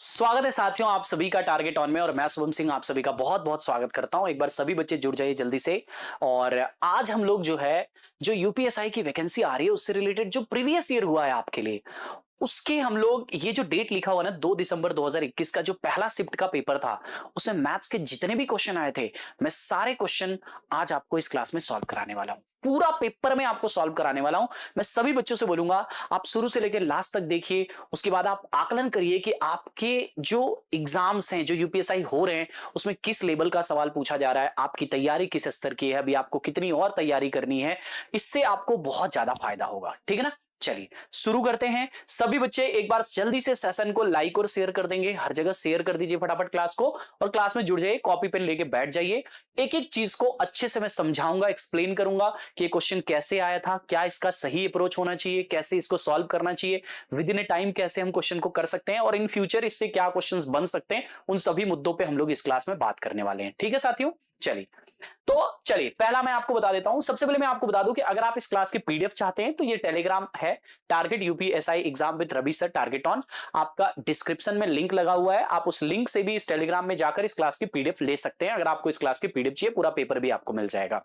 स्वागत है साथियों, आप सभी का टारगेट ऑन में। और मैं शुभम सिंह आप सभी का बहुत बहुत स्वागत करता हूं। एक बार सभी बच्चे जुड़ जाइए जल्दी से। और आज हम लोग जो यूपीएसआई की वैकेंसी आ रही है उससे रिलेटेड जो प्रीवियस ईयर हुआ है आपके लिए, उसके हम लोग ये जो डेट लिखा हुआ ना 2 दिसंबर 2021 का जो पहला शिफ्ट का पेपर था, उसमें मैथ्स के जितने भी क्वेश्चन आए थे, मैं सारे क्वेश्चन आज आपको इस क्लास में सॉल्व कराने वाला हूं। पूरा पेपर में आपको सॉल्व कराने वाला हूं। मैं सभी बच्चों से बोलूंगा आप शुरू से लेकर लास्ट तक देखिए। उसके बाद आप आकलन करिए कि आपके जो एग्जाम्स हैं, जो यूपीएसआई हो रहे हैं, उसमें किस लेवल का सवाल पूछा जा रहा है, आपकी तैयारी किस स्तर की है, अभी आपको कितनी और तैयारी करनी है। इससे आपको बहुत ज्यादा फायदा होगा। ठीक है ना। चलिए शुरू करते हैं। सभी बच्चे एक बार जल्दी से सेशन को लाइक और शेयर कर देंगे। हर जगह शेयर कर दीजिए फटाफट क्लास को, और क्लास में जुड़ जाइए, कॉपी पेन लेके बैठ जाइए। एक एक चीज को अच्छे से मैं समझाऊंगा, एक्सप्लेन करूंगा कि ये क्वेश्चन कैसे आया था, क्या इसका सही अप्रोच होना चाहिए, कैसे इसको सॉल्व करना चाहिए, विद इन ए टाइम कैसे हम क्वेश्चन को कर सकते हैं, और इन फ्यूचर इससे क्या क्वेश्चंस बन सकते हैं। उन सभी मुद्दों पे हम लोग इस क्लास में बात करने वाले हैं। ठीक है साथियों। चलिए तो चलिए पहला मैं आपको बता देता हूं। सबसे पहले मैं आपको बता दूं कि अगर आप इस क्लास की पीडीएफ चाहते हैं तो ये टेलीग्राम है, target UPSI exam with Ravi sir target on. आपका डिस्क्रिप्शन में लिंक लगा हुआ है, आप उस लिंक से भी इस टेलीग्राम में जाकर इस क्लास की पीडीएफ ले सकते हैं। अगर आपको इस क्लास की पीडीएफ चाहिए, पूरा पेपर भी आपको मिल जाएगा।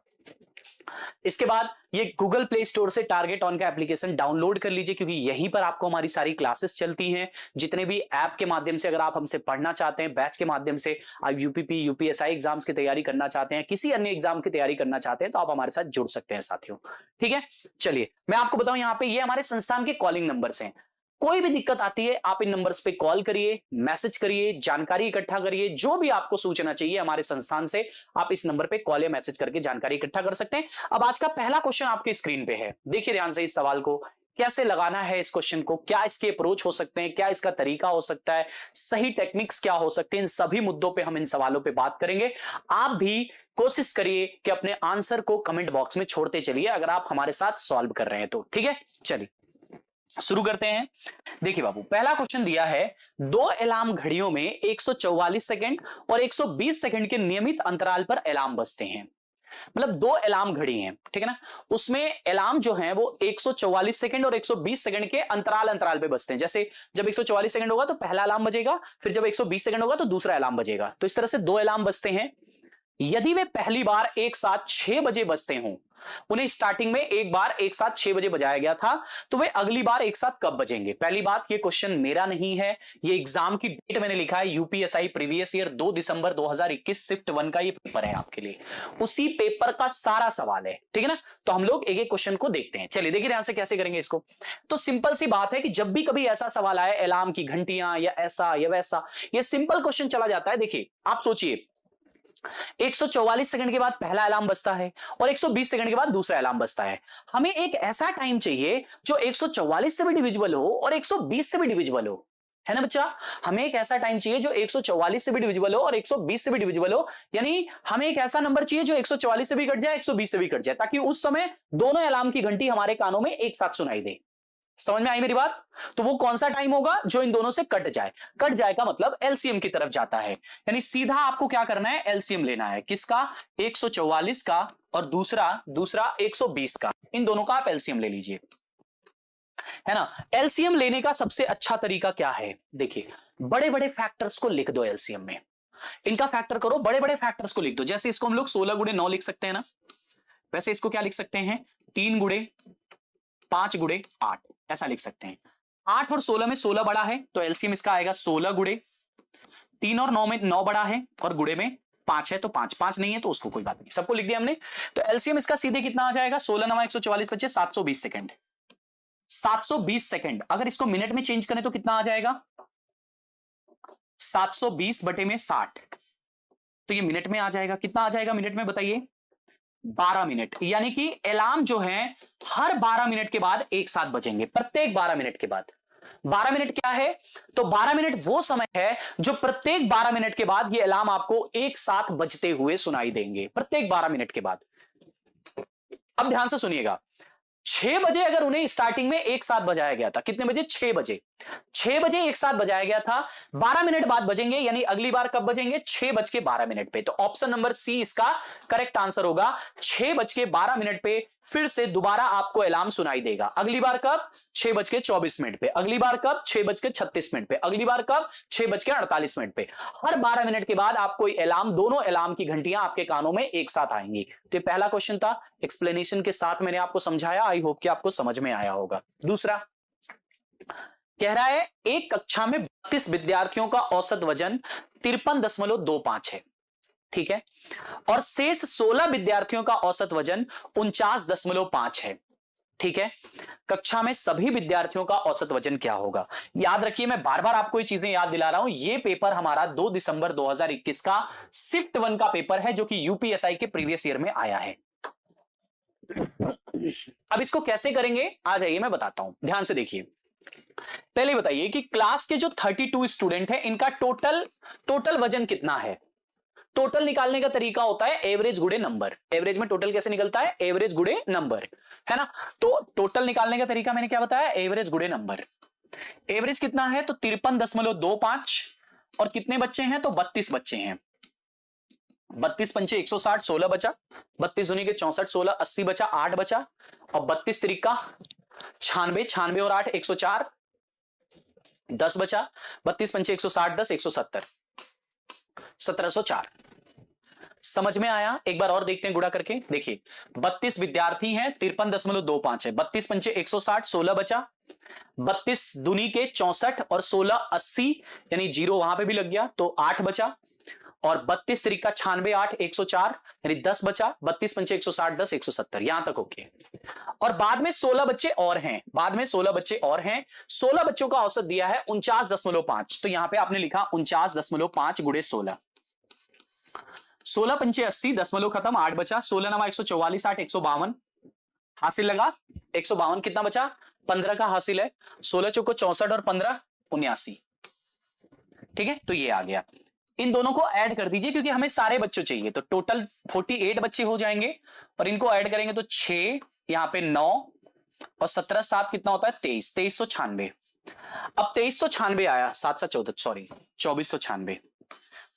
इसके बाद ये गूगल प्ले स्टोर से टारगेट ऑन का एप्लीकेशन डाउनलोड कर लीजिए, क्योंकि यहीं पर आपको हमारी सारी क्लासेस चलती हैं। जितने भी ऐप के माध्यम से अगर आप हमसे पढ़ना चाहते हैं, बैच के माध्यम से आप यूपीपी यूपीएसआई एग्जाम्स की तैयारी करना चाहते हैं, किसी अन्य एग्जाम की तैयारी करना चाहते हैं, तो आप हमारे साथ जुड़ सकते हैं साथियों। ठीक है। चलिए मैं आपको बताऊं, यहाँ पे ये हमारे संस्थान के कॉलिंग नंबर्स हैं। कोई भी दिक्कत आती है आप इन नंबर्स पे कॉल करिए, मैसेज करिए, जानकारी इकट्ठा करिए। जो भी आपको सूचना चाहिए हमारे संस्थान से, आप इस नंबर पे कॉल या मैसेज करके जानकारी इकट्ठा कर सकते हैं। अब आज का पहला क्वेश्चन आपके स्क्रीन पे है, देखिए ध्यान से इस सवाल को। कैसे लगाना है इस क्वेश्चन को, क्या इसके अप्रोच हो सकते हैं, क्या इसका तरीका हो सकता है, सही टेक्निक्स क्या हो सकते हैं, इन सभी मुद्दों पे हम इन सवालों पे बात करेंगे। आप भी कोशिश करिए कि अपने आंसर को कमेंट बॉक्स में छोड़ते चलिए अगर आप हमारे साथ सॉल्व कर रहे हैं तो। ठीक है। चलिए शुरू करते हैं। देखिए बाबू, पहला क्वेश्चन दिया है, दो अलार्म घड़ियों में 144 सेकंड और 120 सेकंड के नियमित अंतराल पर अलार्म बजते हैं। मतलब दो अलार्म घड़ी हैं, ठीक है ना। उसमें अलार्म जो है वो 144 सेकंड और 120 सेकंड के अंतराल अंतराल पे बजते हैं। जैसे जब 144 सेकंड होगा तो पहला अलार्म बजेगा, फिर जब 120 सेकंड होगा तो दूसरा अलार्म बजेगा। तो इस तरह से दो अलार्म बजते हैं। यदि वे पहली बार एक साथ 6 बजे बजते हों, उन्हें स्टार्टिंग में एक बार एक साथ 6 बजे बजाया गया था, तो वे अगली बार एक साथ कब बजेंगे। पहली बात, ये क्वेश्चन मेरा नहीं है, ये एग्जाम की डेट मैंने लिखा है, यूपीएसआई प्रीवियस ईयर 2 दिसंबर 2021 शिफ्ट 1 का ये पेपर है आपके लिए। उसी पेपर का सारा सवाल है, ठीक है ना। तो हम लोग एक एक क्वेश्चन को देखते हैं। चलिए देखिए ध्यान से कैसे करेंगे इसको। तो सिंपल सी बात है कि जब भी कभी ऐसा सवाल आए, अलार्म की घंटियां या ऐसा या वैसा, ये सिंपल क्वेश्चन चला जाता है। देखिए आप सोचिए, 144 सेकंड के बाद पहला अलार्म बजता है और 120 सेकंड के बाद दूसरा अलार्म बजता है। हमें एक ऐसा टाइम चाहिए जो 144 से भी डिविजिबल हो और 120 से भी डिविजिबल हो, है ना बच्चा। हमें एक ऐसा टाइम चाहिए जो 144 से भी डिविजिबल हो और 120 से भी डिविजिबल हो। यानी हमें एक ऐसा नंबर चाहिए जो 144 से भी कट जाए, 120 से भी कट जाए, ताकि उस समय दोनों अलार्म की घंटी हमारे कानों में एक साथ सुनाई दे। समझ में आई मेरी बात। तो वो कौन सा टाइम होगा जो इन दोनों से कट जाए। कट जाए का मतलब एलसीएम की तरफ जाता है। यानी सीधा आपको क्या करना है, एलसीएम लेना है। किसका? 144 का और दूसरा 120 का। इन दोनों का आप एलसीएम ले लीजिए, है ना। एलसीएम लेने का सबसे अच्छा तरीका क्या है, देखिए बड़े बड़े फैक्टर्स को लिख दो एलसीएम में। इनका फैक्टर करो, बड़े बड़े फैक्टर्स को लिख दो। जैसे इसको हम लोग 16 गुणे 9 लिख सकते हैं ना, वैसे इसको क्या लिख सकते हैं, 3 गुणे 5 गुणे 8, ऐसा लिख सकते हैं। 8 और 16 में 16 बड़ा है, तो एलसीएम इसका आएगा 16 गुणे 3, और 9 में 9 बड़ा है और गुणे में 5 है, तो 5 नहीं है तो उसको कोई बात नहीं, सबको लिख दिया हमने। तो एलसीएम इसका सीधे कितना आ जाएगा, 16 9 144 बचे 720 सेकंड। 720 सेकंड अगर इसको मिनट में चेंज करें तो कितना आ जाएगा, 720 बटे में 60, तो ये मिनट में आ जाएगा। कितना आ जाएगा मिनट में बताइए, 12 मिनट। यानी कि अलार्म जो है हर 12 मिनट के बाद एक साथ बजेंगे, प्रत्येक 12 मिनट के बाद। 12 मिनट क्या है, तो 12 मिनट वो समय है जो प्रत्येक 12 मिनट के बाद ये अलार्म आपको एक साथ बजते हुए सुनाई देंगे, प्रत्येक 12 मिनट के बाद। अब ध्यान से सुनिएगा, 6 बजे अगर उन्हें स्टार्टिंग में एक साथ बजाया गया था, कितने बजे, 6 बजे, 6 बजे एक साथ बजाया गया था, 12 मिनट बाद बजेंगे, यानी अगली बार कब बजेंगे? 6:12 पे। तो ऑप्शन नंबर सी इसका करेक्ट आंसर होगा। 6:12 पे फिर से दोबारा आपको अलार्म सुनाई देगा। अगली बार कब? 6:24 पे। अगली बार कब? 6:36 पे। अगली बार कब? 6:48 पे। हर 12 मिनट के बाद आपको अलार्म, दोनों अलार्म की घंटियां आपके कानों में एक साथ आएंगी। तो ये पहला क्वेश्चन था, एक्सप्लेनेशन के साथ मैंने आपको समझाया, आई होप कि आपको समझ में आया होगा। दूसरा कह रहा है एक कक्षा में 32 विद्यार्थियों का औसत वजन 53.25 है, ठीक है, और शेष 16 विद्यार्थियों का औसत वजन 49.5 है, ठीक है। कक्षा में सभी विद्यार्थियों का औसत वजन क्या होगा? याद रखिए, मैं बार बार आपको ये चीजें याद दिला रहा हूं। ये पेपर हमारा 2 दिसंबर 2021 का शिफ्ट 1 का पेपर है, जो कि यूपीएसआई के प्रीवियस ईयर में आया है। अब इसको कैसे करेंगे, आ जाइए मैं बताता हूं, ध्यान से देखिए। पहले बताइए कि क्लास के जो 32 स्टूडेंट हैं, इनका टोटल वजन कितना है? टोटल निकालने का तरीका होता है एवरेज गुणे नंबर। एवरेज में टोटल कैसे निकलता है? एवरेज गुणे नंबर, है ना। तो टोटल निकालने का तरीका मैंने क्या बताया? एवरेज गुणे नंबर। एवरेज कितना है? तो 53.25, और कितने बच्चे हैं? तो 32 बच्चे हैं। 32 पंचे 160, 16 बचा। 32 दूनी के 64, 16 80 बचा, 8 बचा। और 32 तिरिका 96, 96 और 8 104, 10 बचा। 32 पंचे 160, 10 170, 1704। समझ में आया? एक बार और देखते हैं गुणा करके। देखिए 32 विद्यार्थी हैं, 53.25 है। 32 पंचे 160, 16 बचा। 32 दूनी के 64 और 16 80, यानी जीरो वहां पे भी लग गया, तो 8 बचा। और 32 तिरिका 96, 8 104, यानी 10 बचा। 32 पंचे 160, 10 170, यहां तक ओके। और बाद में 16 बच्चे और हैं, बाद में 16 बच्चे और हैं। 16 बच्चों का औसत दिया है 49.5, तो यहां पे आपने लिखा 49.5 गुणे 16। 16 पंचे 80, दशमलव खत्म, 8 बचा। 16 नवा 144, 8 152, हासिल लगा। 152 कितना बचा? 15 का हासिल है। 16 चौको 64 और 15 79, ठीक है। तो ये आ गया। इन दोनों को ऐड कर दीजिए, क्योंकि हमें सारे बच्चों चाहिए, तो टोटल 48 बच्चे हो जाएंगे। और इनको ऐड करेंगे तो 6, यहां पे 9 और 17 7 कितना होता है? 23, 2396। अब 2396 आया, 7 7 14, सॉरी 2496,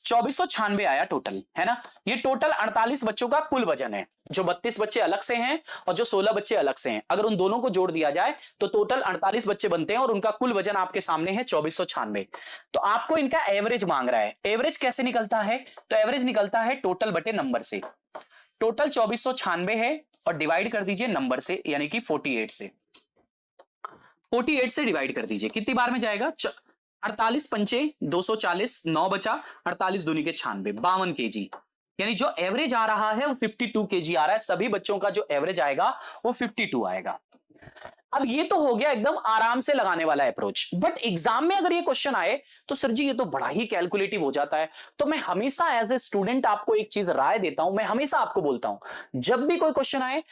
2496 आया टोटल, है ना। ये टोटल 48 बच्चों का कुल वजन है, जो 32 बच्चे अलग से हैं और जो 16 बच्चे अलग से हैं। अगर उन दोनों को जोड़ दिया जाए तो टोटल 48 बच्चे बनते हैं, और उनका कुल वजन आपके सामने है 2496। तो आपको इनका एवरेज मांग रहा है। एवरेज कैसे निकलता है? तो एवरेज निकलता है टोटल बटे नंबर से। टोटल 2496 है, और डिवाइड कर दीजिए नंबर से, यानी कि 48 से। 48 से डिवाइड कर दीजिए, कितनी बार में जाएगा? 48 पंचे 240, 9 बचा। 48 दूनी के 96, 52 केजी, यानी जो एवरेज आ रहा है वो 52 केजी आ रहा है। सभी बच्चों का जो एवरेज आएगा वो 52 आएगा। अब ये तो हो गया एकदम आराम से लगाने वाला अप्रोच। बट एग्जाम में अगर ये क्वेश्चन आए तो सर जी ये तो बड़ा ही कैलकुलेटिव हो जाता है। तो मैं हमेशा एज ए स्टूडेंट आपको एक चीज राय देता हूं, मैं हमेशा आपको बोलता हूं, जब भी कोई क्वेश्चन आए,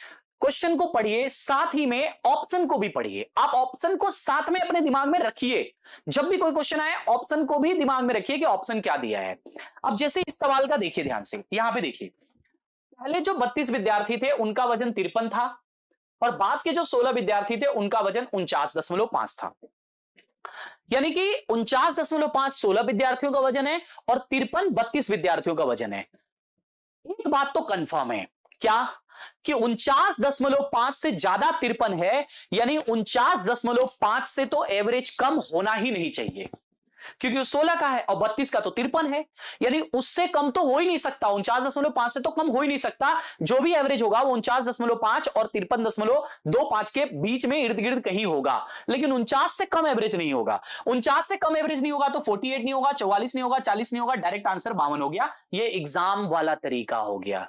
क्वेश्चन को पढ़िए, साथ ही में ऑप्शन को भी पढ़िए। आप ऑप्शन को साथ में अपने दिमाग में रखिए। जब भी कोई क्वेश्चन आए, ऑप्शन को भी दिमाग में रखिए कि ऑप्शन क्या दिया है। अब जैसे इस सवाल का देखिए ध्यान से, यहां पे देखिए, पहले जो 32 विद्यार्थी थे उनका वजन 53 था, और बाद के जो 16 विद्यार्थी थे उनका वजन 49.5 था। यानी कि 49.5 16 विद्यार्थियों का वजन है, और 53 32 विद्यार्थियों का वजन है। एक बात तो कंफर्म है, क्या? कि 49.5 से ज्यादा 53 है, यानी 49.5 से तो एवरेज कम होना ही नहीं चाहिए, क्योंकि 16 का है और 32 का तो 53 है, यानी उससे कम तो हो ही नहीं सकता। 49.5 से तो कम हो ही नहीं सकता। जो भी एवरेज होगा वो 49.5 और 53.25 के बीच में इर्द गिर्द कहीं होगा, लेकिन 49 से कम एवरेज नहीं होगा। 49 से कम एवरेज नहीं होगा तो 48 नहीं होगा, 44 नहीं होगा, 40 नहीं होगा, डायरेक्ट आंसर 52 हो गया। ये एग्जाम वाला तरीका हो गया।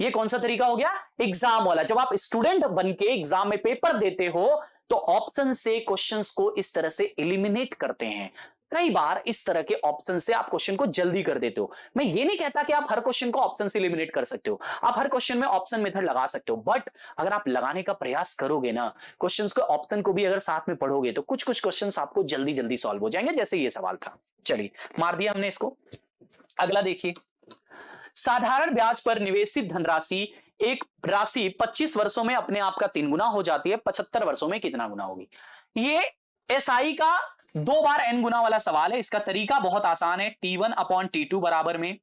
ये कौन सा तरीका हो गया? एग्जाम वाला। जब आप स्टूडेंट बनके एग्जाम में पेपर देते हो तो ऑप्शन से क्वेश्चंस को इस तरह से एलिमिनेट करते हैं। कई बार इस तरह के ऑप्शन से आप क्वेश्चन को जल्दी कर देते हो। मैं ये नहीं कहता कि आप हर क्वेश्चन को ऑप्शन से एलिमिनेट कर सकते हो, आप हर क्वेश्चन में ऑप्शन मेथड लगा सकते हो, बट अगर आप लगाने का प्रयास करोगे ना, क्वेश्चंस को ऑप्शन को भी अगर साथ में पढ़ोगे तो कुछ कुछ क्वेश्चंस आपको जल्दी जल्दी सॉल्व हो जाएंगे, जैसे ये सवाल था। चलिए मार दिया हमने इसको। अगला देखिए, साधारण ब्याज पर निवेशित धनराशि एक राशि 25 वर्षों में अपने आप का 3 गुना हो जाती है, 75 वर्षों में कितना गुना होगी? ये एसआई का दो बार n गुना वाला सवाल है, इसका तरीका बहुत आसान है। T1 अपॉन T2 बराबर में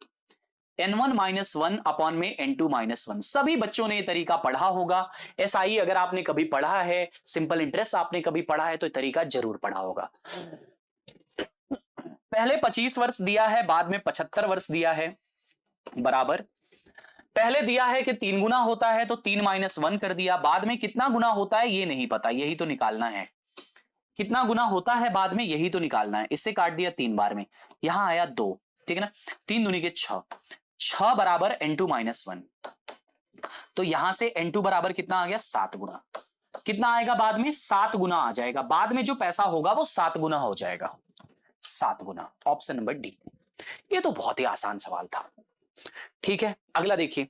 N1 माइनस वन अपॉन में N2 माइनस वन। सभी बच्चों ने ये तरीका पढ़ा होगा। SI अगर आपने कभी पढ़ा है, सिंपल इंटरेस्ट आपने कभी पढ़ा है, तो ये तरीका जरूर पढ़ा होगा। पहले 25 वर्ष दिया है, बाद में 75 वर्ष दिया है, बराबर। पहले दिया है कि 3 गुना होता है तो 3 माइनस वन कर दिया, बाद में कितना गुना होता है ये नहीं पता, यही तो निकालना है। कितना गुना होता है बाद में, यही तो निकालना है। इससे काट दिया 3 बार में, यहां आया 2, ठीक है ना। 3 दूनी के 6, 6 बराबर N2 माइनस वन। तो यहां से N2 बराबर कितना आ गया, 7 गुना। कितना आएगा बाद में, 7 गुना आ जाएगा। बाद में जो पैसा होगा वो 7 गुना हो जाएगा, 7 गुना। Option number D. ये तो बहुत ही आसान सवाल था, ठीक है। अगला देखिए,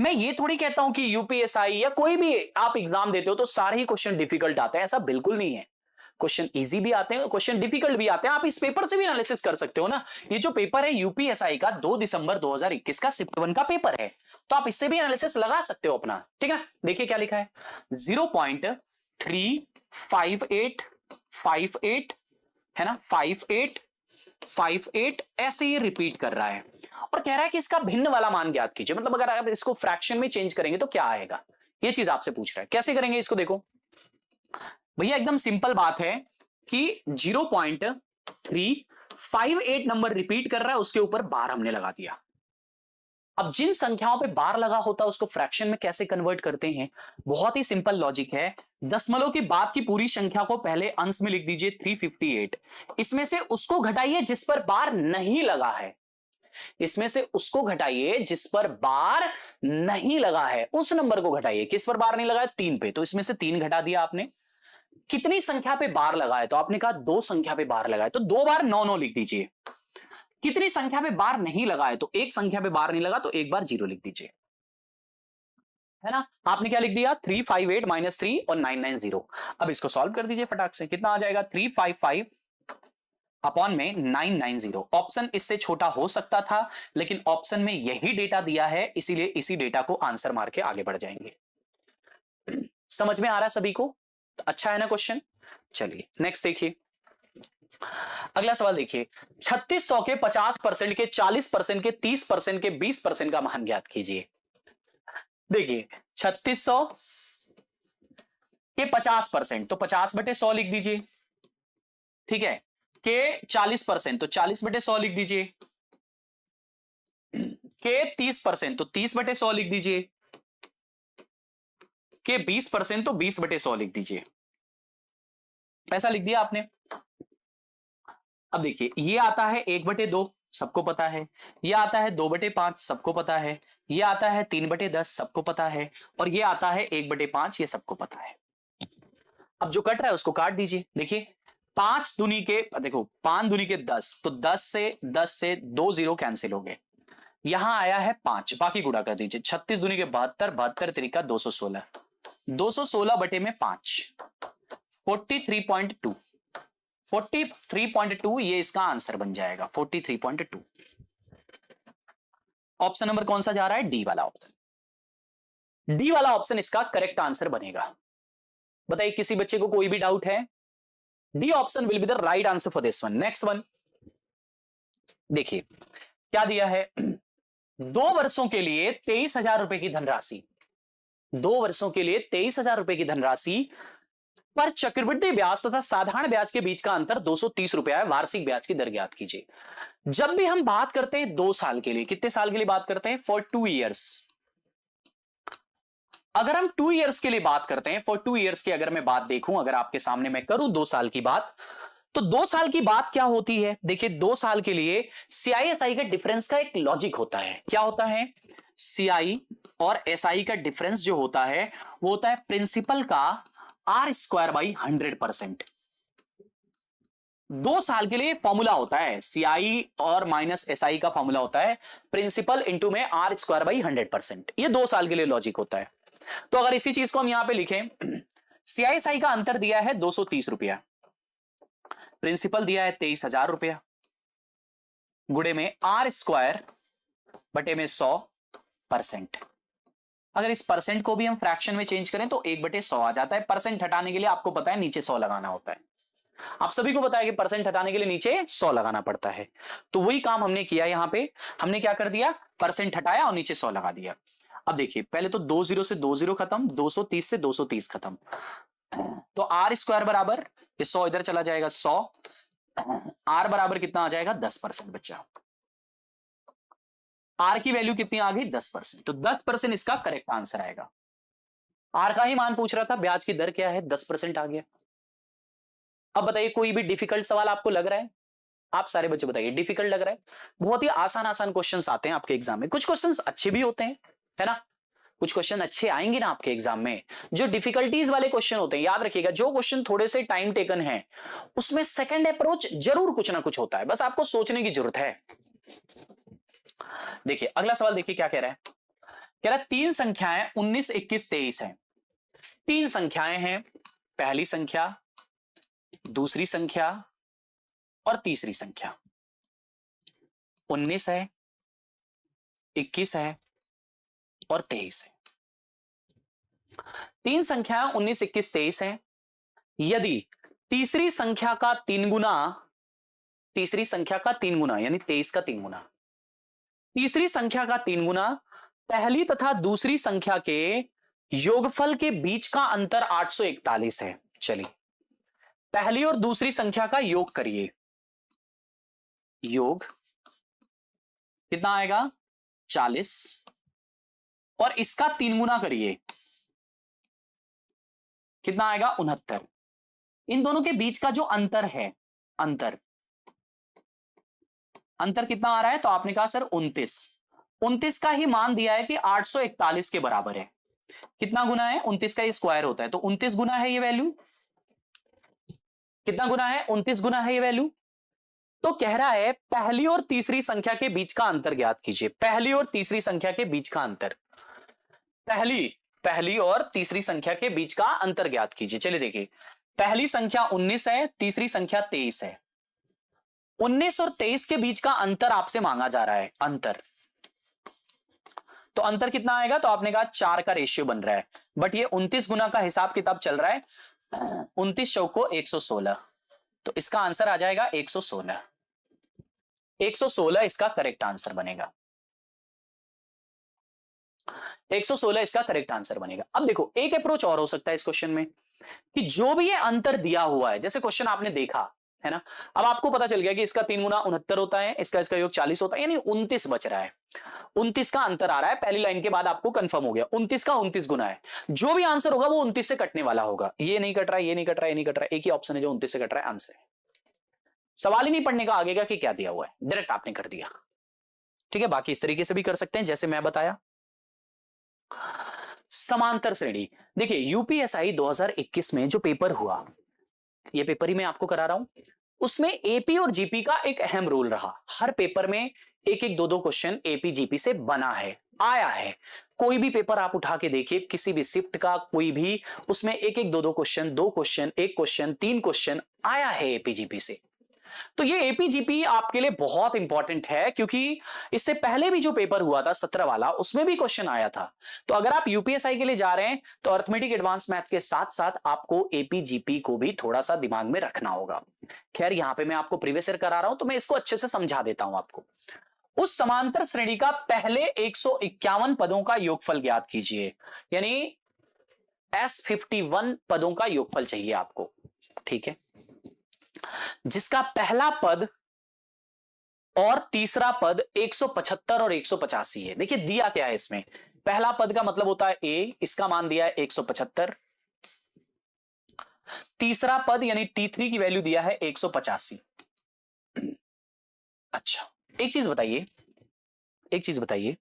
मैं ये थोड़ी कहता हूं कि यूपीएसआई या कोई भी आप एग्जाम देते हो तो सारे ही क्वेश्चन डिफिकल्ट आते हैं, ऐसा बिल्कुल नहीं है। क्वेश्चन इजी भी आते हैं, क्वेश्चन डिफिकल्ट भी आते हैं। आप इस पेपर से भी एनालिसिस कर सकते हो ना। ये जो पेपर है यूपीएसआई का 2 दिसंबर 2021 का शिफ्ट 1 का पेपर है, तो आप इससे भी एनालिसिस लगा सकते हो अपना, ठीक है। देखिए क्या लिखा है, 0.35858 है ना, 5858 ऐसे ही रिपीट कर रहा है और कह रहा है कि इसका भिन्न वाला मान ज्ञात कीजिए। मतलब अगर आप इसको फ्रैक्शन में चेंज करेंगे तो क्या आएगा, ये चीज आपसे पूछ रहा है। कैसे करेंगे इसको, देखो भैया एकदम सिंपल बात है कि 0.358 नंबर रिपीट कर रहा है, उसके ऊपर बार हमने लगा दिया। अब जिन संख्याओं पे बार लगा होता है उसको फ्रैक्शन में कैसे कन्वर्ट करते हैं, बहुत ही सिंपल लॉजिक है। दशमलव के बाद की पूरी संख्या को पहले अंश में लिख दीजिए 358, इसमें से उसको घटाइए जिस पर बार नहीं लगा है, इसमें से उसको घटाइए जिस पर बार नहीं लगा है, उस नंबर को घटाइए। किस पर बार नहीं लगा है, 3 पे, तो इसमें से 3 घटा दिया आपने। कितनी संख्या पे बार लगा है, तो आपने कहा 2 संख्या पे बार लगा है, तो 2 बार 9 9 लिख दीजिए। कितनी संख्या पे बार नहीं लगा है, तो 1 संख्या पे बार नहीं लगा, तो 1 बार 0 लिख दीजिए, है ना। आपने क्या लिख दिया, 358 माइनस 3 और 990। अब इसको सॉल्व कर दीजिए फटाक से, कितना आ जाएगा, 355 अपॉन में 990। ऑप्शन इससे छोटा हो सकता था, लेकिन ऑप्शन में यही डेटा दिया है, इसीलिए इसी डेटा को आंसर मार के आगे बढ़ जाएंगे। समझ में आ रहा है सभी को, अच्छा है ना क्वेश्चन। चलिए नेक्स्ट देखिए, अगला सवाल देखिए, 3600 के 50% के 40% के 30% के 20% का मान ज्ञात कीजिए। देखिए 3600 के 50%, तो 50/100 लिख दीजिए, ठीक है। के 40%, तो 40/100 लिख दीजिए। के 30%, तो 30/100 लिख दीजिए। के 20%, तो 20/100 लिख दीजिए। ऐसा लिख दिया आपने। अब देखिए, ये आता है 1/2, सबको पता है। ये आता है 2/5, सबको पता है। ये आता है 3/10, सबको पता है। और ये आता है 1/5, ये सबको पता है। अब जो कट रहा है उसको काट दीजिए। देखिए 5 दूनी के, देखो 5 दूनी के 10, तो 10 से 2 0 कैंसिल हो गए। यहां आया है 5, बाकी गुणा कर दीजिए। 36 दूनी के 72, 72 तरीका 216, 216 बटे में 5, 43.2, 43.2 ये इसका आंसर बन जाएगा, 43.2। ऑप्शन नंबर कौन सा जा रहा है, डी वाला ऑप्शन। डी वाला ऑप्शन इसका करेक्ट आंसर बनेगा। बताइए किसी बच्चे को कोई भी डाउट है, D option will be the right answer for this one. Next one देखिए क्या दिया है, 2 वर्षों के लिए 23,000 रुपए की धनराशि, 2 वर्षों के लिए 23,000 रुपए की धनराशि पर चक्रवृद्धि ब्याज तथा साधारण ब्याज के बीच का अंतर 230 रुपया है। वार्षिक ब्याज की दर ज्ञात कीजिए। जब भी हम बात करते हैं 2 साल के लिए, कितने साल के लिए बात करते हैं, फॉर 2 ईयर्स। अगर हम 2 ईयर्स के लिए बात करते हैं, फॉर 2 ईयर्स की अगर मैं बात देखूं, अगर आपके सामने मैं करूं 2 साल की बात, तो 2 साल की बात क्या होती है, देखिए 2 साल के लिए CI/SI का डिफरेंस का एक लॉजिक होता है। क्या होता है, CI और SI का डिफरेंस जो होता है वो होता है प्रिंसिपल का R²/100%। 2 साल के लिए फॉर्मूला होता है, CI और माइनस SI का फॉर्मूला होता है प्रिंसिपल इंटू में R²/100%। ये 2 साल के लिए लॉजिक होता है। तो अगर इसी चीज को हम यहां पे लिखें, CI/SI का अंतर दिया है 230 रुपया, प्रिंसिपल दिया है 23,000 रुपया, गुणे में R² बटे में 100%। अगर इस परसेंट को भी हम फ्रैक्शन में चेंज करें तो 1/100 आ जाता है। परसेंट हटाने के लिए आपको पता है नीचे 100 लगाना होता है। आप सभी को पता है कि परसेंट हटाने के लिए नीचे 100 लगाना पड़ता है, तो वही काम हमने किया यहां पे। हमने क्या कर दिया, परसेंट हटाया और नीचे 100 लगा दिया। अब देखिए पहले तो 2 जीरो से 2 जीरो खत्म, 230 से 230 खत्म, तो आर स्क्वायर बराबर ये 100 इधर चला जाएगा 100, आर बराबर कितना आ जाएगा 10% बच्चा। आर की वैल्यू कितनी आ गई 10%, तो 10% इसका करेक्ट आंसर आएगा। आर का ही मान पूछ रहा था, ब्याज की दर क्या है, 10% आ गया। अब बताइए कोई भी डिफिकल्ट सवाल आपको लग रहा है? आप सारे बच्चे बताइए डिफिकल्ट लग रहा है? बहुत ही आसान आसान क्वेश्चंस आते हैं आपके एग्जाम में, कुछ क्वेश्चंस अच्छे भी होते हैं, है ना, कुछ क्वेश्चन अच्छे आएंगे ना आपके एग्जाम में। जो डिफिकल्टीज वाले क्वेश्चन होते हैं, याद रखिएगा जो क्वेश्चन थोड़े से टाइम टेकन है उसमें सेकंड अप्रोच जरूर कुछ ना कुछ होता है, बस आपको सोचने की जरूरत है। देखिए अगला सवाल देखिए क्या कह रहा है, कह रहा है तीन संख्याएं 19, 21, 23 हैं। तीन संख्याएं हैं, पहली संख्या, दूसरी संख्या और तीसरी संख्या। 19 है, 21 है और 23 है। तीन संख्याएं 19, 21, 23 हैं। यदि तीसरी संख्या का 3 गुना, तीसरी संख्या का 3 गुना यानी 23 का 3 गुना, तीसरी संख्या का 3 गुना पहली तथा दूसरी संख्या के योगफल के बीच का अंतर 841 है। चलिए पहली और दूसरी संख्या का योग करिए, योग कितना आएगा 40, और इसका 3 गुना करिए, कितना आएगा 69। इन दोनों के बीच का जो अंतर है, अंतर कितना आ रहा है, तो आपने कहा सर 29। 29 का ही मान दिया है कि 841 के बराबर है। कितना गुना है 29 का, ये स्क्वायर होता है, तो 29 गुना है ये वैल्यू। कितना गुना है 29 गुना है ये वैल्यू। तो कह रहा है पहली और तीसरी संख्या के बीच का अंतर ज्ञात कीजिए। पहली और तीसरी संख्या के बीच का अंतर, पहली और तीसरी संख्या के बीच का अंतर ज्ञात कीजिए। चलिए देखिए पहली संख्या 19 है, तीसरी संख्या 23 है। 19 और 23 के बीच का अंतर आपसे मांगा जा रहा है, अंतर। तो अंतर कितना आएगा, तो आपने कहा 4 का रेशियो बन रहा है, बट ये 29 गुना का हिसाब किताब चल रहा है, 29 चौको 116, तो इसका आंसर आ जाएगा 116। 116 इसका करेक्ट आंसर बनेगा। 116 इसका करेक्ट आंसर बनेगा। अब देखो एक अप्रोच और हो सकता है इस क्वेश्चन में, कि जो भी ये अंतर दिया हुआ है, जैसे क्वेश्चन आपने देखा है ना, अब आपको पता चल गया कि इसका 3 गुना 69 होता है, इसका योग 40 होता है, यानी 29 बच रहा है। 29 का अंतर आ रहा है, पहली लाइन के बाद आपको कंफर्म हो गया 29 का 29 गुना है। जो भी आंसर होगा वो 29 से कटने वाला होगा। ये नहीं कट रहा है, ये नहीं कट रहा है, ये नहीं कट रहा है, एक ही ऑप्शन है जो 29 से कट रहा है, आंसर है। सवाल ही नहीं पढ़ने का आगे का कि क्या दिया हुआ है, डायरेक्ट आपने कर दिया। ठीक है, बाकी इस तरीके से भी कर सकते हैं जैसे मैं बताया। समांतर श्रेणी, देखिए यूपीएसआई 2021 में जो पेपर हुआ, ये पेपर ही मैं आपको करा रहा हूं, उसमें एपी और जीपी का एक अहम रोल रहा। हर पेपर में एक एक दो क्वेश्चन एपी जीपी से बना है, आया है। कोई भी पेपर आप उठा के देखिए, किसी भी शिफ्ट का कोई भी, उसमें एक एक दो क्वेश्चन, 2 क्वेश्चन, 1 क्वेश्चन, 3 क्वेश्चन आया है एपी जीपी से। तो ये एपीजीपी आपके लिए बहुत इंपॉर्टेंट है, क्योंकि इससे पहले भी जो पेपर हुआ था 17 वाला, उसमें भी क्वेश्चन आया था। तो अगर आप यूपीएसआई के लिए जा रहे हैं तो अर्थमेटिक एडवांस मैथ के साथ साथ आपको एपीजीपी को भी थोड़ा सा दिमाग में रखना होगा। खैर यहां पे मैं आपको प्रीवियस ईयर करा रहा हूं तो मैं इसको अच्छे से समझा देता हूं आपको। उस समांतर श्रेणी का पहले 151 पदों का योगफल ज्ञात कीजिए, यानी S51 पदों का योगफल चाहिए आपको। ठीक है, जिसका पहला पद और तीसरा पद 175 और 185 है। देखिए दिया क्या है इसमें, पहला पद का मतलब होता है a, इसका मान दिया है 175, तीसरा पद यानी T3 की वैल्यू दिया है 185। अच्छा एक चीज बताइए,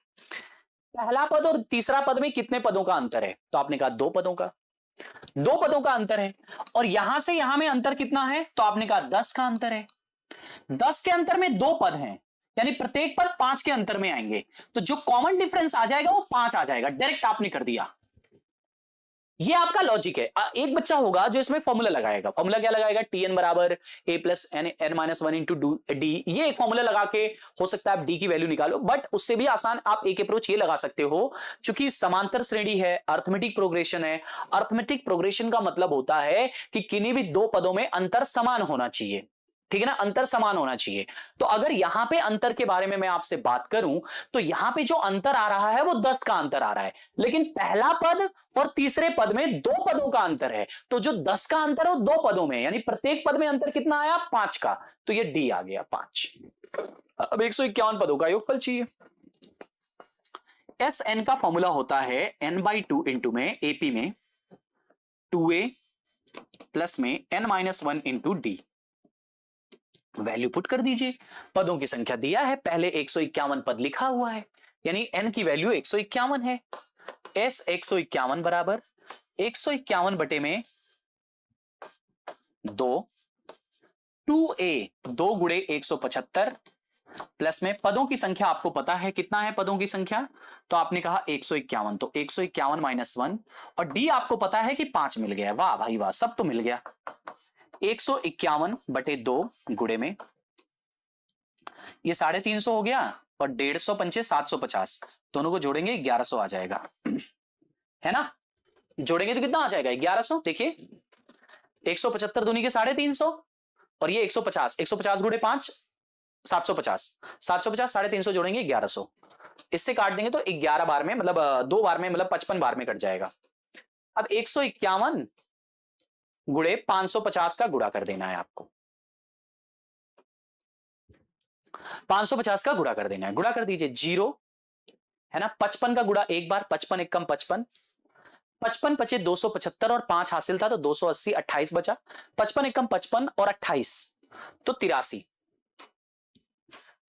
पहला पद और तीसरा पद में कितने पदों का अंतर है, तो आपने कहा 2 पदों का, 2 पदों का अंतर है। और यहां से यहां में अंतर कितना है, तो आपने कहा 10 का अंतर है। 10 के अंतर में 2 पद हैं, यानी प्रत्येक पद 5 के अंतर में आएंगे, तो जो कॉमन डिफरेंस आ जाएगा वो 5 आ जाएगा, डायरेक्ट आपने कर दिया। ये आपका लॉजिक है। एक बच्चा होगा जो इसमें फॉर्मूला लगाएगा। फॉर्मूला क्या लगाएगा? टीएन बराबर a plus n n minus one into D. ये एक फॉर्मूला लगा के हो सकता है आप डी की वैल्यू निकालो, बट उससे भी आसान आप एक अप्रोच ये लगा सकते हो, चूंकि समांतर श्रेणी है, अर्थमेटिक प्रोग्रेशन है। अर्थमेटिक प्रोग्रेशन का मतलब होता है कि किन्हीं भी दो पदों में अंतर समान होना चाहिए, ठीक है ना, अंतर समान होना चाहिए। तो अगर यहां पे अंतर के बारे में मैं आपसे बात करूं, तो यहां पे जो अंतर आ रहा है वो 10 का अंतर आ रहा है, लेकिन पहला पद और तीसरे पद में दो पदों का अंतर है। तो जो 10 का अंतर है वो दो पदों में, यानी प्रत्येक पद में अंतर कितना आया? 5 का। तो ये डी आ गया 5। अब 151 पदों का योगफल चाहिए। एस एन का फॉर्मूला होता है n/2 इंटू में एपी में 2a प्लस में n-1 into D. Value put कर दीजिए। पदों की संख्या दिया है, पहले 151 पद लिखा हुआ है, यानी n की वैल्यू 151 है। s 151 बराबर 151 बटे में 2, 2a 2 गुणे 175 प्लस में पदों की संख्या आपको पता है कितना है पदों की संख्या, तो आपने कहा 151, तो 151 माइनस 1, और डी आपको पता है कि 5 मिल गया। वाह भाई वाह, सब तो मिल गया। 151 बटे 2 गुणे में ये 350 हो गया, और 150 पंचे 750, दोनों को जोड़ेंगे 1100 आ जाएगा, है ना। जोड़ेंगे तो कितना आ जाएगा? 1100। देखिए 175 दूनी के 350, और ये 150, 150 गुणे 5 750, 750 350 जोड़ेंगे 1100, इससे काट देंगे तो 11 बार में, मतलब 2 बार में, मतलब 55 बार में कट जाएगा। अब 151 गुणे 550 का गुणा कर देना है आपको, 550 का गुणा कर देना है। गुणा कर दीजिए, 0 है ना, 55 का गुणा एक बार, 55 एकम 55, 55 पचे 275, और 5 हासिल था तो 280, 28 बचा। 55 एकम 55 और 28 तो 83,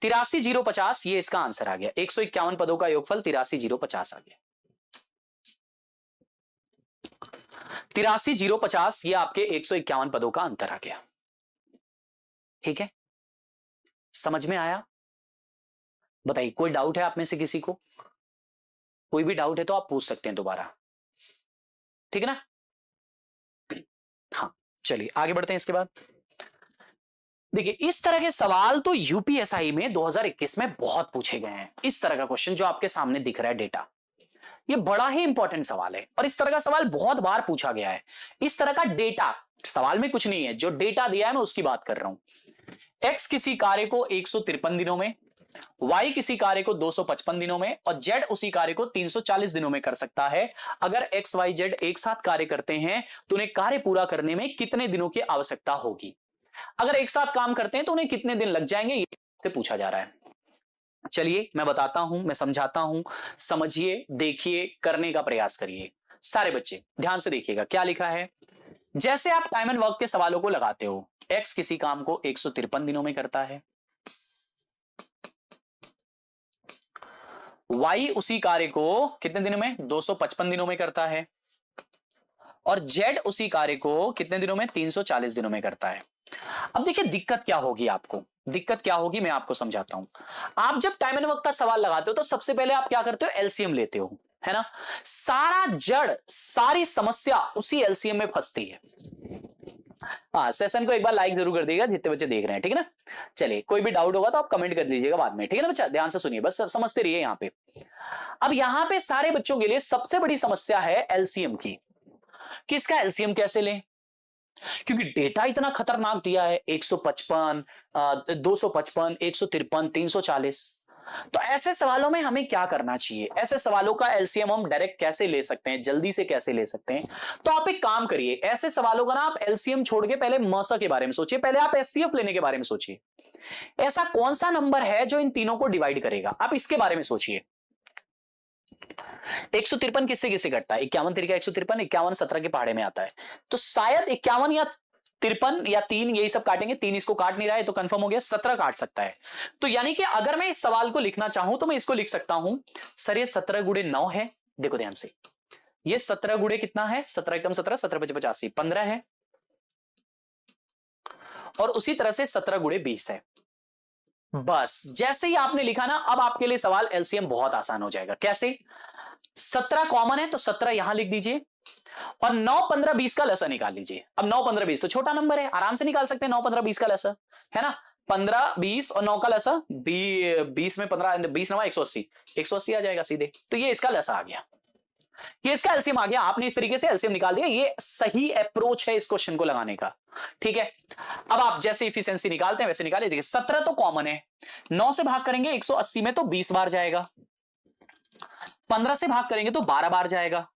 83050, ये इसका आंसर आ गया। 151 पदों का योगफल 83050 आ गया। 83050, ये आपके 151 पदों का अंतर आ गया। ठीक है, समझ में आया? बताइए, कोई डाउट है आप में से किसी को? कोई भी डाउट है तो आप पूछ सकते हैं दोबारा, ठीक है ना। हाँ, चलिए आगे बढ़ते हैं। इसके बाद देखिए, इस तरह के सवाल तो यूपीएसआई में 2021 में बहुत पूछे गए हैं। इस तरह का क्वेश्चन जो आपके सामने दिख रहा है, डेटा, ये बड़ा ही इंपॉर्टेंट सवाल है, और इस तरह का सवाल बहुत बार पूछा गया है। इस तरह का डेटा, सवाल में कुछ नहीं है, जो डेटा दिया है मैं उसकी बात कर रहा हूं। एक्स किसी कार्य को 153 दिनों में, वाई किसी कार्य को 255 दिनों में, और जेड उसी कार्य को 340 दिनों में कर सकता है। अगर एक्स वाई जेड एक साथ कार्य करते हैं तो उन्हें कार्य पूरा करने में कितने दिनों की आवश्यकता होगी? अगर एक साथ काम करते हैं तो उन्हें कितने दिन लग जाएंगे, ये पूछा जा रहा है। चलिए मैं बताता हूं, मैं समझाता हूं, समझिए, देखिए, करने का प्रयास करिए। सारे बच्चे ध्यान से देखिएगा क्या लिखा है। जैसे आप टाइम एंड वर्क के सवालों को लगाते हो, एक्स किसी काम को 153 दिनों में करता है, वाई उसी कार्य को कितने दिनों में? 255 दिनों में करता है, और जेड उसी कार्य को कितने दिनों में? 340 दिनों में करता है। अब देखिए दिक्कत क्या होगी आपको, दिक्कत क्या होगी मैं आपको समझाता हूं। आप जब टाइम एंड वर्क का सवाल लगाते हो तो सबसे पहले आप क्या करते हो? एलसीएम लेते हो, है ना। सारा जड़, सारी समस्या उसी एलसीएम में फंसती है। हाँ, सेशन को एक बार लाइक जरूर कर दीजिएगा जितने बच्चे देख रहे हैं, ठीक है ना। चलिए, कोई भी डाउट होगा तो आप कमेंट कर दीजिएगा बाद में, ठीक है ना बच्चा। ध्यान से सुनिए, बस समझते रहिए यहाँ पे। अब यहाँ पे सारे बच्चों के लिए सबसे बड़ी समस्या है एलसीएम की, कि इसका एलसीएम कैसे लें, क्योंकि डेटा इतना खतरनाक दिया है, 155, 255, 153, 340। तो ऐसे सवालों में हमें क्या करना चाहिए? ऐसे सवालों का एलसीएम हम डायरेक्ट कैसे ले सकते हैं, जल्दी से कैसे ले सकते हैं? तो आप एक काम करिए, ऐसे सवालों का ना आप एलसीएम छोड़ के पहले मसा के बारे में सोचिए, पहले आप एचसीएफ लेने के बारे में सोचिए। ऐसा कौन सा नंबर है जो इन तीनों को डिवाइड करेगा, आप इसके बारे में सोचिए। 153 किससे किससे घटता है? 51 तरीका 153, 51 17 के पहाड़े में आता है, तो शायद 51 या 53 या 3, यही सब काटेंगे। 3 इसको काट नहीं रहा है तो कंफर्म हो गया, 17 काट सकता है। तो यानी कि अगर मैं इस सवाल को लिखना चाहूं तो मैं इसको लिख सकता हूं, सर ये 17 गुणे 9 है। देखो ध्यान से, ये 17 गुणे कितना है? 17 एकम 17, 17 पचे 85, 15 है, और उसी तरह से 17 गुणे 20 है। बस जैसे ही आपने लिखा ना, अब आपके लिए सवाल एलसीएम बहुत आसान हो जाएगा। कैसे? 17 कॉमन है तो 17 यहां लिख दीजिए, और 9 15 20 का लसा निकाल लीजिए। अब 9 15 20 तो छोटा नंबर है, आराम से निकाल सकते हैं 9 15 20 का लसा, है ना। 15 20 और 9 का लसा 20 में 15 20 9 180, 180 आ जाएगा सीधे। तो ये इसका लसा आ गया, ये इसका एलसीएम आ गया। आपने इस तरीके से एलसीएम निकाल दिया, ये सही अप्रोच है इस क्वेश्चन को लगाने का, ठीक है। अब आप जैसे इफिशिएंसी निकालते हैं वैसे निकालिए। देखिए 17 तो कॉमन है, 9 से भाग करेंगे 180 में तो 20 बार जाएगा, 15 से भाग करेंगे तो 12 बार जाएगा,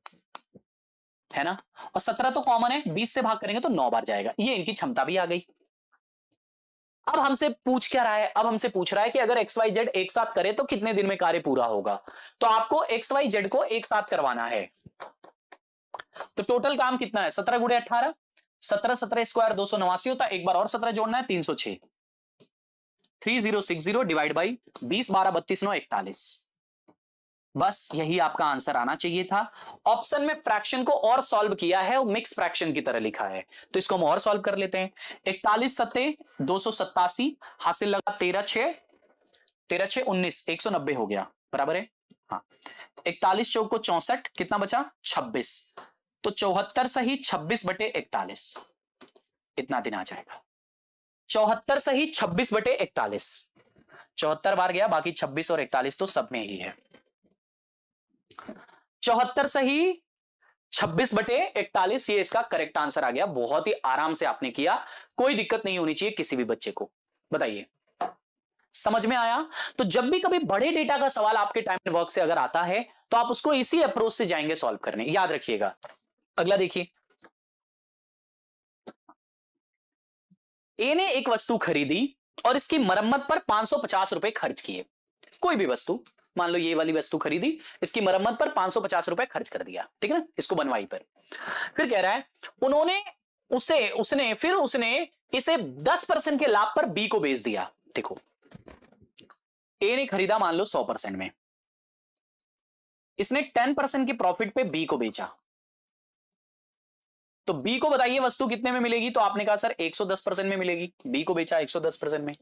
है ना। और 17 तो कॉमन है, 20 से भाग करेंगे तो 9 बार जाएगा। ये इनकी क्षमता भी आ गई। अब हमसे पूछ क्या रहा है, अब हमसे पूछ रहा है कि अगर एक्स वाई जेड एक साथ करे तो कितने दिन में कार्य पूरा होगा। तो आपको एक्स वाई जेड को एक साथ करवाना है। तो टोटल काम कितना है, 17 गुणे 18, 17 17 स्क्वायर 289 होता है। एक बार और 17 जोड़ना है, 306, 3060 डिवाइड बाई 20 12 32 9 41। बस यही आपका आंसर आना चाहिए था। ऑप्शन में फ्रैक्शन को और सॉल्व किया है, मिक्स फ्रैक्शन की तरह लिखा है, तो इसको हम और सॉल्व कर लेते हैं। 41 सत्ते 287, हासिल लगा 13 6 19, 190 हो गया, बराबर है। हाँ, 41 चौक को 64, कितना बचा 26, तो 74 सही 26 बटे 41, इतना दिन आ जाएगा। 74 सही 26 बटे 41, 74 बार गया, बाकी 26 और 41 तो सब में ही है। 74 सही 26 बटे 41, ये इसका करेक्ट आंसर आ गया। बहुत ही आराम से आपने किया, कोई दिक्कत नहीं होनी चाहिए किसी भी बच्चे को। बताइए समझ में आया। तो जब भी कभी बड़े डेटा का सवाल आपके टाइम एंड वर्क से अगर आता है तो आप उसको इसी अप्रोच से जाएंगे सॉल्व करने, याद रखिएगा। अगला देखिए, ए ने एक वस्तु खरीदी और इसकी मरम्मत पर 550 रुपए खर्च किए। कोई भी वस्तु, मान लो ये वाली वस्तु खरीदी, इसकी मरम्मत पर 550 रुपए खर्च कर दिया, ठीक है ना, इसको बनवाई पर। फिर कह रहा है उन्होंने उसने इसे 10% के लाभ पर बी को बेच दिया। देखो ए ने खरीदा मान लो 100% में, इसने 10% के प्रॉफिट पे बी को बेचा, तो बी को बताइए वस्तु कितने में मिलेगी। तो आपने कहा सर 110% में मिलेगी, बी को बेचा 110% में,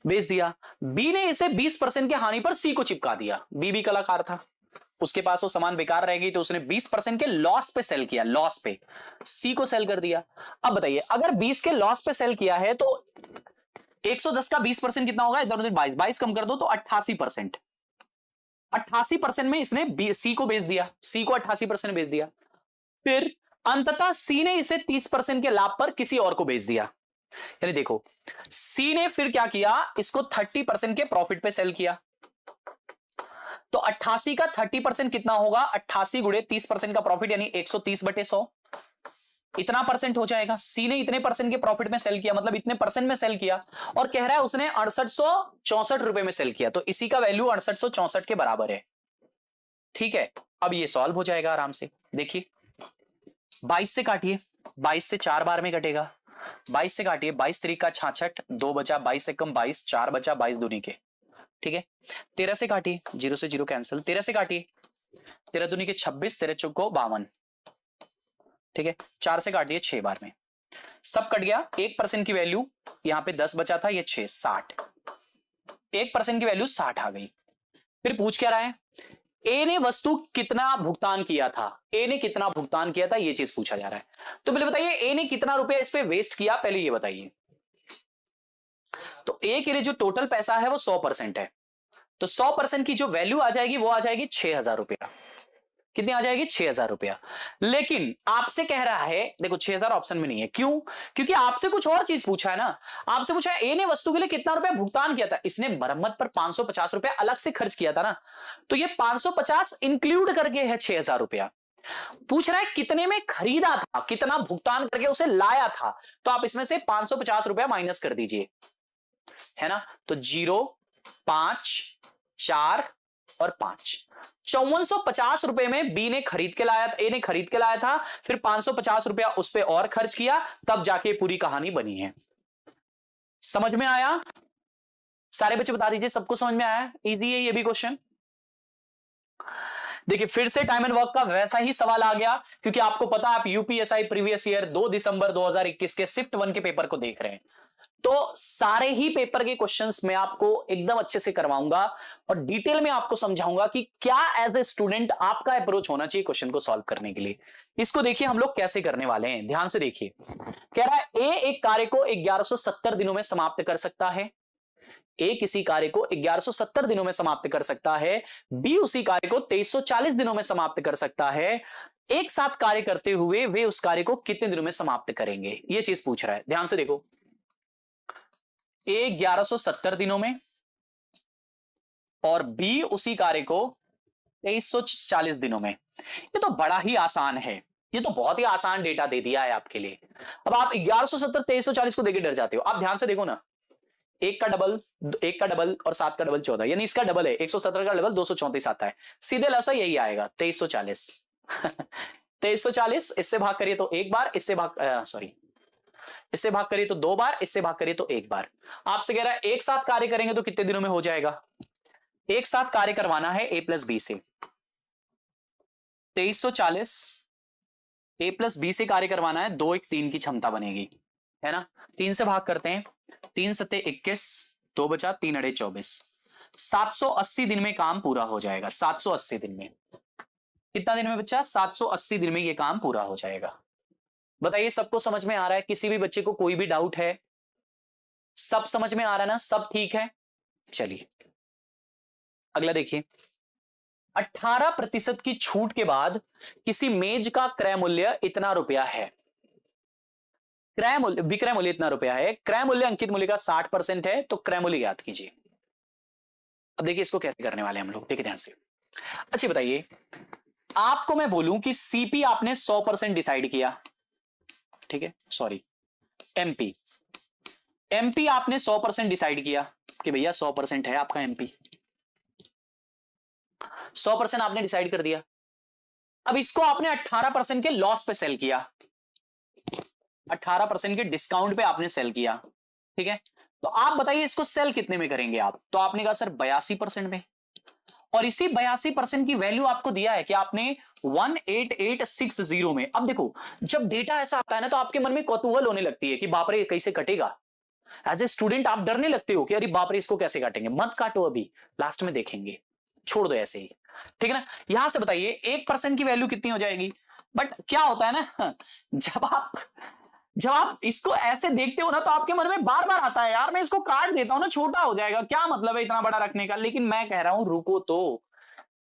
बेच दिया। बी ने इसे 20% के हानि पर सी को चिपका दिया। बी भी कलाकार था, उसके पास वो सामान बेकार रह गई तो उसने 20% के लॉस पे सेल किया, लॉस पे सी को सेल कर दिया। अब बताइए अगर 20 के लॉस पे सेल किया है तो 110 का 20% कितना होगा, इधर उधर 22 कम कर दो तो 88%। 88% में इसने सी को बेच दिया, सी को 88% में बेच दिया। फिर अंततः सी ने इसे 30% के लाभ पर किसी और को बेच दिया। यानी देखो सी ने फिर क्या किया, इसको 30% के प्रॉफिट पे सेल किया। तो 88 का 30% कितना होगा, 88 गुणे 30% का प्रॉफिट यानी 130 बटे 100, इतना परसेंट हो जाएगा। सी ने इतने परसेंट के प्रॉफिट में सेल किया, मतलब इतने परसेंट में सेल किया, और कह रहा है उसने 6864 रुपए में सेल किया, तो इसी का वैल्यू 6864 के बराबर है। ठीक है, अब ये सॉल्व हो जाएगा आराम से। देखिए 22 से काटिए, 22 से 4 बार में कटेगा, 22 से काटिए, 22 तरीका 66, 2 बचा, 22 से कम 22, 4 बचा 22 दूनी के, ठीक है। 13 से काटिए, 0 से 0 कैंसिल, 13 से काटिए, 13 दूनी के 26, 13 चौको 52, ठीक है। 4 से काटिए 6 बार में, सब कट गया। 1% की वैल्यू यहां पे 10 बचा था, ये 6 60, 1% की वैल्यू 60 आ गई। फिर पूछ क्या रहा है, ए ने वस्तु कितना भुगतान किया था, ए ने कितना भुगतान किया था, ये चीज पूछा जा रहा है। तो पहले बताइए ए ने कितना रुपया इस पे वेस्ट किया, पहले ये बताइए। तो ए के लिए जो टोटल पैसा है वो 100% है, तो 100% की जो वैल्यू आ जाएगी वो आ जाएगी 6000 रुपया। कितनी आ जाएगी, 6000 रुपया। लेकिन आपसे कह रहा है, देखो 6000 ऑप्शन में नहीं है, क्यों, क्योंकि आपसे कुछ और चीज पूछा है ना। आपसे पूछा है ए ने वस्तु के लिए कितना रुपया भुगतान किया था, इसने मरम्मत पर 550 रुपया अलग से खर्च किया था ना, तो ये 550 इंक्लूड करके है 6000 रुपया। पूछ रहा है कितने में खरीदा था, कितना भुगतान करके उसे लाया था, तो आप इसमें से 550 रुपया माइनस कर दीजिए, है ना। तो 0 5 4 और 5, 5450 रुपए में बी ने खरीद के लाया था, ए ने खरीद के लाया था, फिर 550 रुपया उस पर और खर्च किया, तब जाके पूरी कहानी बनी है। समझ में आया, सारे बच्चे बता दीजिए सबको समझ में आया, इजी है ये भी क्वेश्चन। देखिए फिर से टाइम एंड वर्क का वैसा ही सवाल आ गया, क्योंकि आपको पता है आप यूपीएसआई प्रीवियस ईयर 2 दिसंबर 2021 के शिफ्ट 1 के पेपर को देख रहे हैं। तो सारे ही पेपर के क्वेश्चंस मैं आपको एकदम अच्छे से करवाऊंगा और डिटेल में आपको समझाऊंगा कि क्या एज ए स्टूडेंट आपका अप्रोच होना चाहिए क्वेश्चन को सॉल्व करने के लिए। इसको देखिए हम लोग कैसे करने वाले हैं, ध्यान से देखिए। कह रहा है ए एक कार्य को 1170 दिनों में समाप्त कर सकता है। ए किसी कार्य को 1170 दिनों में समाप्त कर सकता है। बी उसी कार्य को 2340 दिनों में समाप्त कर सकता है। एक साथ कार्य करते हुए वे उस कार्य को कितने दिनों में समाप्त करेंगे, ये चीज पूछ रहा है। ध्यान से देखो, ए 1170 दिनों में और बी उसी कार्य को 2340 दिनों में। ये तो बड़ा ही आसान है, ये तो बहुत ही आसान डेटा दे दिया है आपके लिए। अब आप 1170 2340 को देके डर जाते हो। आप ध्यान से देखो ना, एक का डबल और 7 का डबल 14, यानी इसका डबल है 117 का डबल 234 आता है। सीधे लसा यही आएगा 2340। 2340 इससे भाग करिए तो एक बार, इससे भाग करिए तो दो बार, इससे भाग करिए तो एक बार। आपसे कह रहा है एक साथ कार्य करेंगे तो कितने दिनों में हो जाएगा। एक साथ कार्य करवाना है ए प्लस बी से, 2340 ए प्लस बी से कार्य करवाना है, 2 1 3 की क्षमता बनेगी, है ना। 3 से भाग करते हैं, 3 सत्ते 21, 2 बचा 3 अड़े 24। 780 दिन में काम पूरा हो जाएगा। 780 दिन में, कितना दिन में बच्चा, 780 दिन में ये काम पूरा हो जाएगा। बताइए सबको समझ में आ रहा है, किसी भी बच्चे को कोई भी डाउट है, सब समझ में आ रहा है ना, सब ठीक है। चलिए अगला देखिए, 18% की छूट के बाद किसी मेज का क्रय मूल्य इतना रुपया है। विक्रय मूल्य इतना रुपया है, क्रय मूल्य अंकित मूल्य का 60% है, तो क्रय मूल्य ज्ञात कीजिए। अब देखिए इसको कैसे करने वाले हम लोग, देखिए ध्यान से। अच्छा बताइए, आपको मैं बोलूं कि सीपी आपने 100% डिसाइड किया, ठीक है, सॉरी एमपी आपने 100% डिसाइड किया कि भैया 100% है आपका एमपी, 100% आपने डिसाइड कर दिया। अब इसको आपने 18% के लॉस पे सेल किया, 18% के डिस्काउंट पे आपने सेल किया, ठीक है। तो आप बताइए इसको सेल कितने में करेंगे आप, तो आपने कहा सर 82% में, और इसी 82% की वैल्यू आपको दिया है कि आपने 18860 में। अब देखो जब डेटा ऐसा आता है ना तो आपके मन में कौतूहल होने लगती है कि बाप रे कैसे कटेगा। एज ए स्टूडेंट आप डरने लगते हो कि अरे बाप रे इसको कैसे काटेंगे। मत काटो, अभी लास्ट में देखेंगे, छोड़ दो ऐसे ही, ठीक है ना। यहां से बताइए 1% की वैल्यू कितनी हो जाएगी। बट क्या होता है ना, जब आप इसको ऐसे देखते हो ना तो आपके मन में बार बार आता है यार मैं इसको काट देता हूं ना, छोटा हो जाएगा, क्या मतलब है इतना बड़ा रखने का। लेकिन मैं कह रहा हूं रुको तो,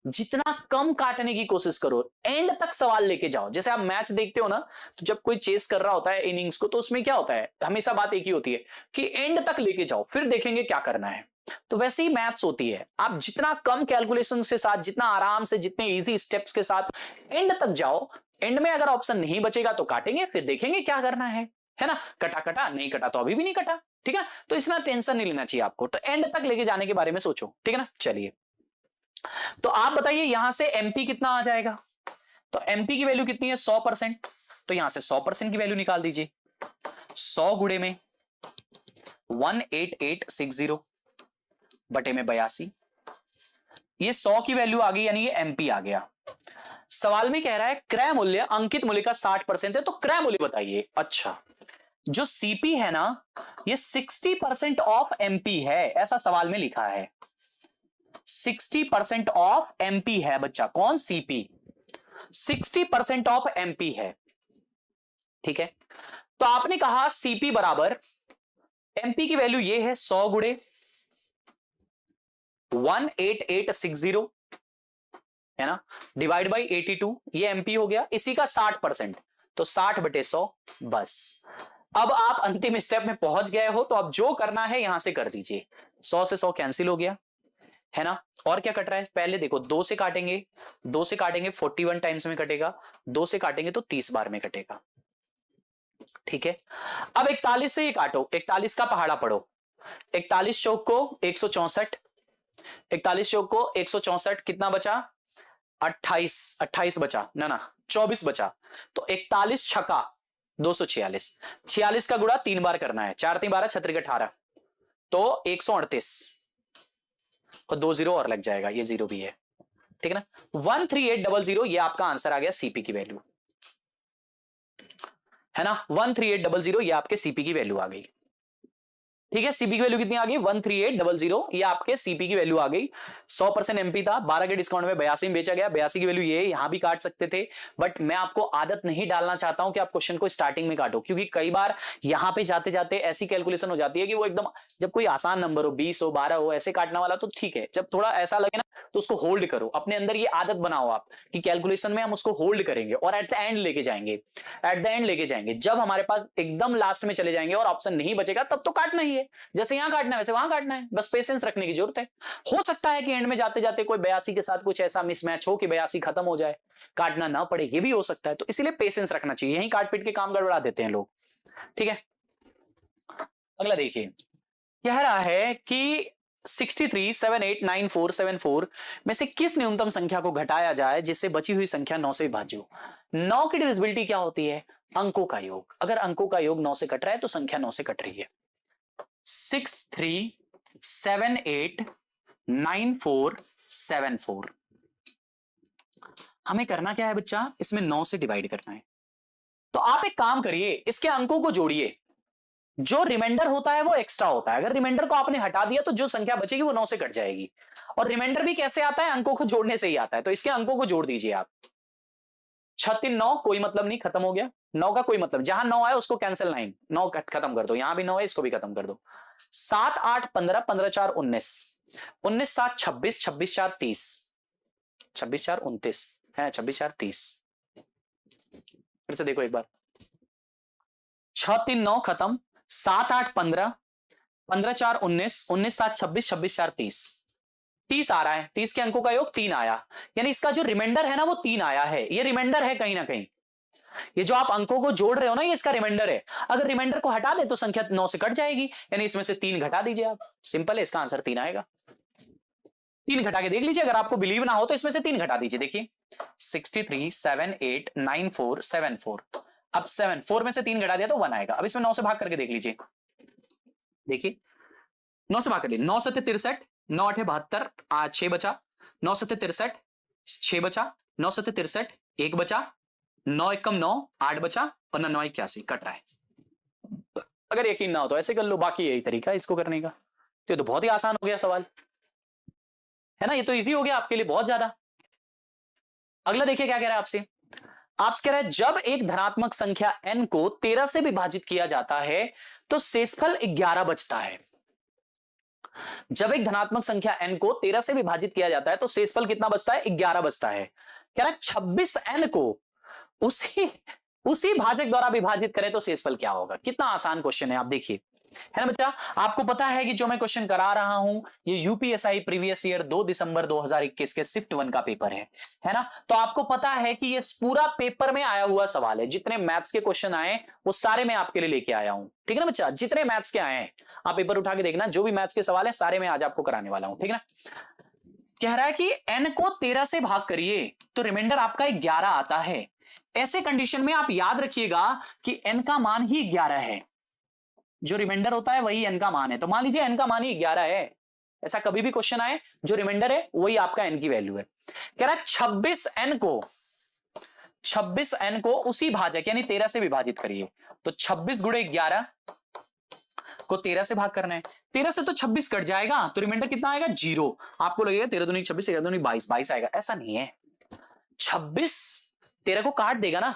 जितना कम काटने की कोशिश करो, एंड तक सवाल लेके जाओ। जैसे आप मैच देखते हो ना, तो जब कोई चेस कर रहा होता है इनिंग्स को, तो उसमें क्या होता है, हमेशा बात एक ही होती है कि एंड तक लेके जाओ फिर देखेंगे क्या करना है। तो वैसे ही मैथ्स होती है, आप जितना कम कैलकुलेशन के साथ, जितना आराम से, जितने इजी स्टेप्स के साथ एंड तक जाओ, एंड में अगर ऑप्शन नहीं बचेगा तो काटेंगे, फिर देखेंगे क्या करना है ना। कटा नहीं कटा तो अभी भी नहीं कटा, ठीक है। तो इसमें टेंशन नहीं लेना चाहिए आपको, तो एंड तक लेके जाने के बारे में सोचो, ठीक है ना। चलिए तो आप बताइए यहां से एमपी कितना आ जाएगा। तो एमपी की वैल्यू कितनी है, 100%, तो यहां से 100% की वैल्यू निकाल दीजिए। 100 गुणे में 18860 बटे में 82, ये 100 की वैल्यू आ गई, यानी ये एमपी आ गया। सवाल में कह रहा है क्रय मूल्य अंकित मूल्य का 60% है, तो क्रय मूल्य बताइए। अच्छा, जो सीपी है ना ये 60% ऑफ एमपी है, ऐसा सवाल में लिखा है। 60% ऑफ एमपी है बच्चा, कौन, सीपी 60% ऑफ एमपी है, ठीक है। तो आपने कहा सीपी बराबर, एमपी की वैल्यू ये है 100 गुणे 18860, है ना, डिवाइड बाई 82, ये एमपी हो गया। इसी का 60%, तो 60 बटे 100 बस। अब आप अंतिम स्टेप में पहुंच गए हो, तो अब जो करना है यहां से कर दीजिए। 100 से 100 कैंसिल हो गया, है ना। और क्या कट रहा है, पहले देखो 2 से काटेंगे, 2 से काटेंगे 41 टाइम्स में कटेगा, 2 से काटेंगे तो 30 बार में कटेगा, ठीक है। अब 41 से ये काटो, 41 का पहाड़ा पढ़ो, 41 चौक को 164, 41 चौक को 164, कितना बचा, 28 बचा ना 24 बचा। तो 41 छक्का 246, 46 का गुणा 3 बार करना है, 4 3 12 छत्री 18, तो 138, और 2 जीरो और लग जाएगा, ये जीरो भी है, ठीक है ना। 13800 ये आपका आंसर आ गया, सीपी की वैल्यू, है ना। 13800 ये आपके सीपी की वैल्यू आ गई। ठीक है, सीपी की वैल्यू कितनी आ गई 13800, ये आपके सीपी की वैल्यू आ गई। 100% एमपी था, 12 के डिस्काउंट में 82 में बेचा गया, 82 की वैल्यू ये, यहां भी काट सकते थे, बट मैं आपको आदत नहीं डालना चाहता हूं कि आप क्वेश्चन को स्टार्टिंग में काटो, क्योंकि कई बार यहां पे जाते जाते ऐसी कैलकुलेशन हो जाती है कि वो एकदम, जब कोई आसान नंबर हो 20 हो 12 हो ऐसे काटने वाला तो ठीक है, जब थोड़ा ऐसा लगे ना तो उसको होल्ड करो, अपने अंदर ये आदत बनाओ आप कि कैलकुलेशन में हम उसको होल्ड करेंगे और एट द एंड लेके जाएंगे, एट द एंड लेके जाएंगे, जब हमारे पास एकदम लास्ट में चले जाएंगे और ऑप्शन नहीं बचेगा तब तो काटना ही है, जैसे यहां काटना है वैसे वहां काटना है, बस पेशेंस रखने की जरूरत है। हो सकता है कि एंड में जाते जाते कोई 82 के साथ कुछ ऐसा मिसमैच हो कि 82 खत्म हो जाए, काटना ना पड़े, ये भी हो सकता है, तो इसीलिए पेशेंस रखना चाहिए, यही काट पीट के काम गड़बड़ा देते हैं लोग। ठीक है, अगला देखिए, कह रहा है कि 63789474 में से किस न्यूनतम संख्या को घटाया जाए जिससे बची हुई संख्या 9 से विभाज्य हो। 9 की डिविजिबिलिटी क्या होती है, अंकों का योग, अगर अंकों का योग 9 से कट रहा है तो संख्या 9 से कट रही है। 63789474, हमें करना क्या है बच्चा, इसमें 9 से डिवाइड करना है, तो आप एक काम करिए, इसके अंकों को जोड़िए, जो रिमाइंडर होता है वो एक्स्ट्रा होता है, अगर रिमाइंडर को आपने हटा दिया तो जो संख्या बचेगी वो 9 से कट जाएगी, और रिमाइंडर भी कैसे आता है, अंकों को जोड़ने से ही आता है, तो इसके अंकों को जोड़ दीजिए आप। 6 3 9, कोई मतलब नहीं, खत्म हो गया, 9 का कोई मतलब, जहां 9 आया उसको कैंसिल, 9 खत्म कर दो, यहां भी 9 है इसको भी खत्म कर दो। 7 8 15, 15 4 19, 19 7 26, 26 4 30, 26 4 29 है, 26 4 30, फिर से देखो एक बार, 6 3 9 खत्म, 7 8 15, 15 4 19, 19 7 26, 26 4 30, 30 आ रहा है, 30 के अंकों का योग 3 आया, यानी इसका जो रिमाइंडर है ना वो 3 आया है, ये रिमाइंडर है कहीं ना कहीं, ये जो आप अंकों को जोड़ रहे हो ना ये इसका रिमाइंडर है, अगर रिमाइंडर को हटा दे तो संख्या 9 से कट जाएगी, यानी इसमें से 3 घटा दीजिए आप, सिंपल है, इसका आंसर 3 आएगा। 3 घटा के देख लीजिए, अगर आपको बिलीव ना हो तो इसमें से 3 घटा दीजिए, देखिए 63789474, अब 4 में से 3 घटा दिया तो 1 आएगा, अब इसमें 9 से भाग करके देख लीजिए, देखिए 9 से भाग कर दिया, 9 7 63, 9 8 72, 6 बचा, 9 7 63, 6 बचा, 9 7 63, 1 बचा, 9 1 9, 8 बचा, और 9 81 कट रहा है। अगर यकीन ना हो तो ऐसे कर लो, बाकी यही तरीका है इसको करने का, तो ये तो बहुत ही आसान हो गया सवाल, है ना, ये तो इजी हो गया आपके लिए बहुत ज्यादा। अगला देखिए क्या कह रहा है आपसे, आपसे कह रहा है जब एक धनात्मक संख्या n को 13 से विभाजित किया जाता है तो शेषफल 11 बचता है। जब एक धनात्मक संख्या n को 13 से विभाजित किया जाता है तो शेषफल कितना बचता है, 11 बचता है। कह रहा है 26n को उसी उसी भाजक द्वारा विभाजित करें तो शेषफल क्या होगा। कितना आसान क्वेश्चन है, आप देखिए, है ना बच्चा। आपको पता है कि जो मैं क्वेश्चन करा रहा हूं ये यूपीएसआई प्रीवियस ईयर 2 दिसंबर 2021 के शिफ्ट 1 का पेपर है ना। तो आपको पता है कि ये पूरा पेपर में आया हुआ सवाल है, जितने मैथ्स के क्वेश्चन आए वो सारे मैं आपके लिए लेके आया हूं, ठीक है ना बच्चा। जितने मैथ्स के आए हैं आप पेपर उठा के देखना, जो भी मैथ्स के सवाल है सारे मैं आज आपको कराने वाला हूं, ठीक है ना। कह रहा है कि n को 13 से भाग करिए तो रिमाइंडर आपका 11 आता है। ऐसे कंडीशन में आप याद रखिएगा कि n का मान ही 11 है, जो रिमाइंडर होता है वही n का मान है। तो मान लीजिए n का मान ही 11 है, ऐसा कभी भी क्वेश्चन आए जो रिमाइंडर है वही आपका n की वैल्यू है। कह रहा है 26n को उसी भाजक यानी 13 से विभाजित करिए, तो 26 गुणे 11 को 13 से भाग करना है, 13 से तो 26 कट जाएगा तो रिमाइंडर कितना आएगा, 0। आपको लगेगा 13 दूनी 26, 13 दूनी 22, 22 आएगा, ऐसा नहीं है। 26 13 को काट देगा ना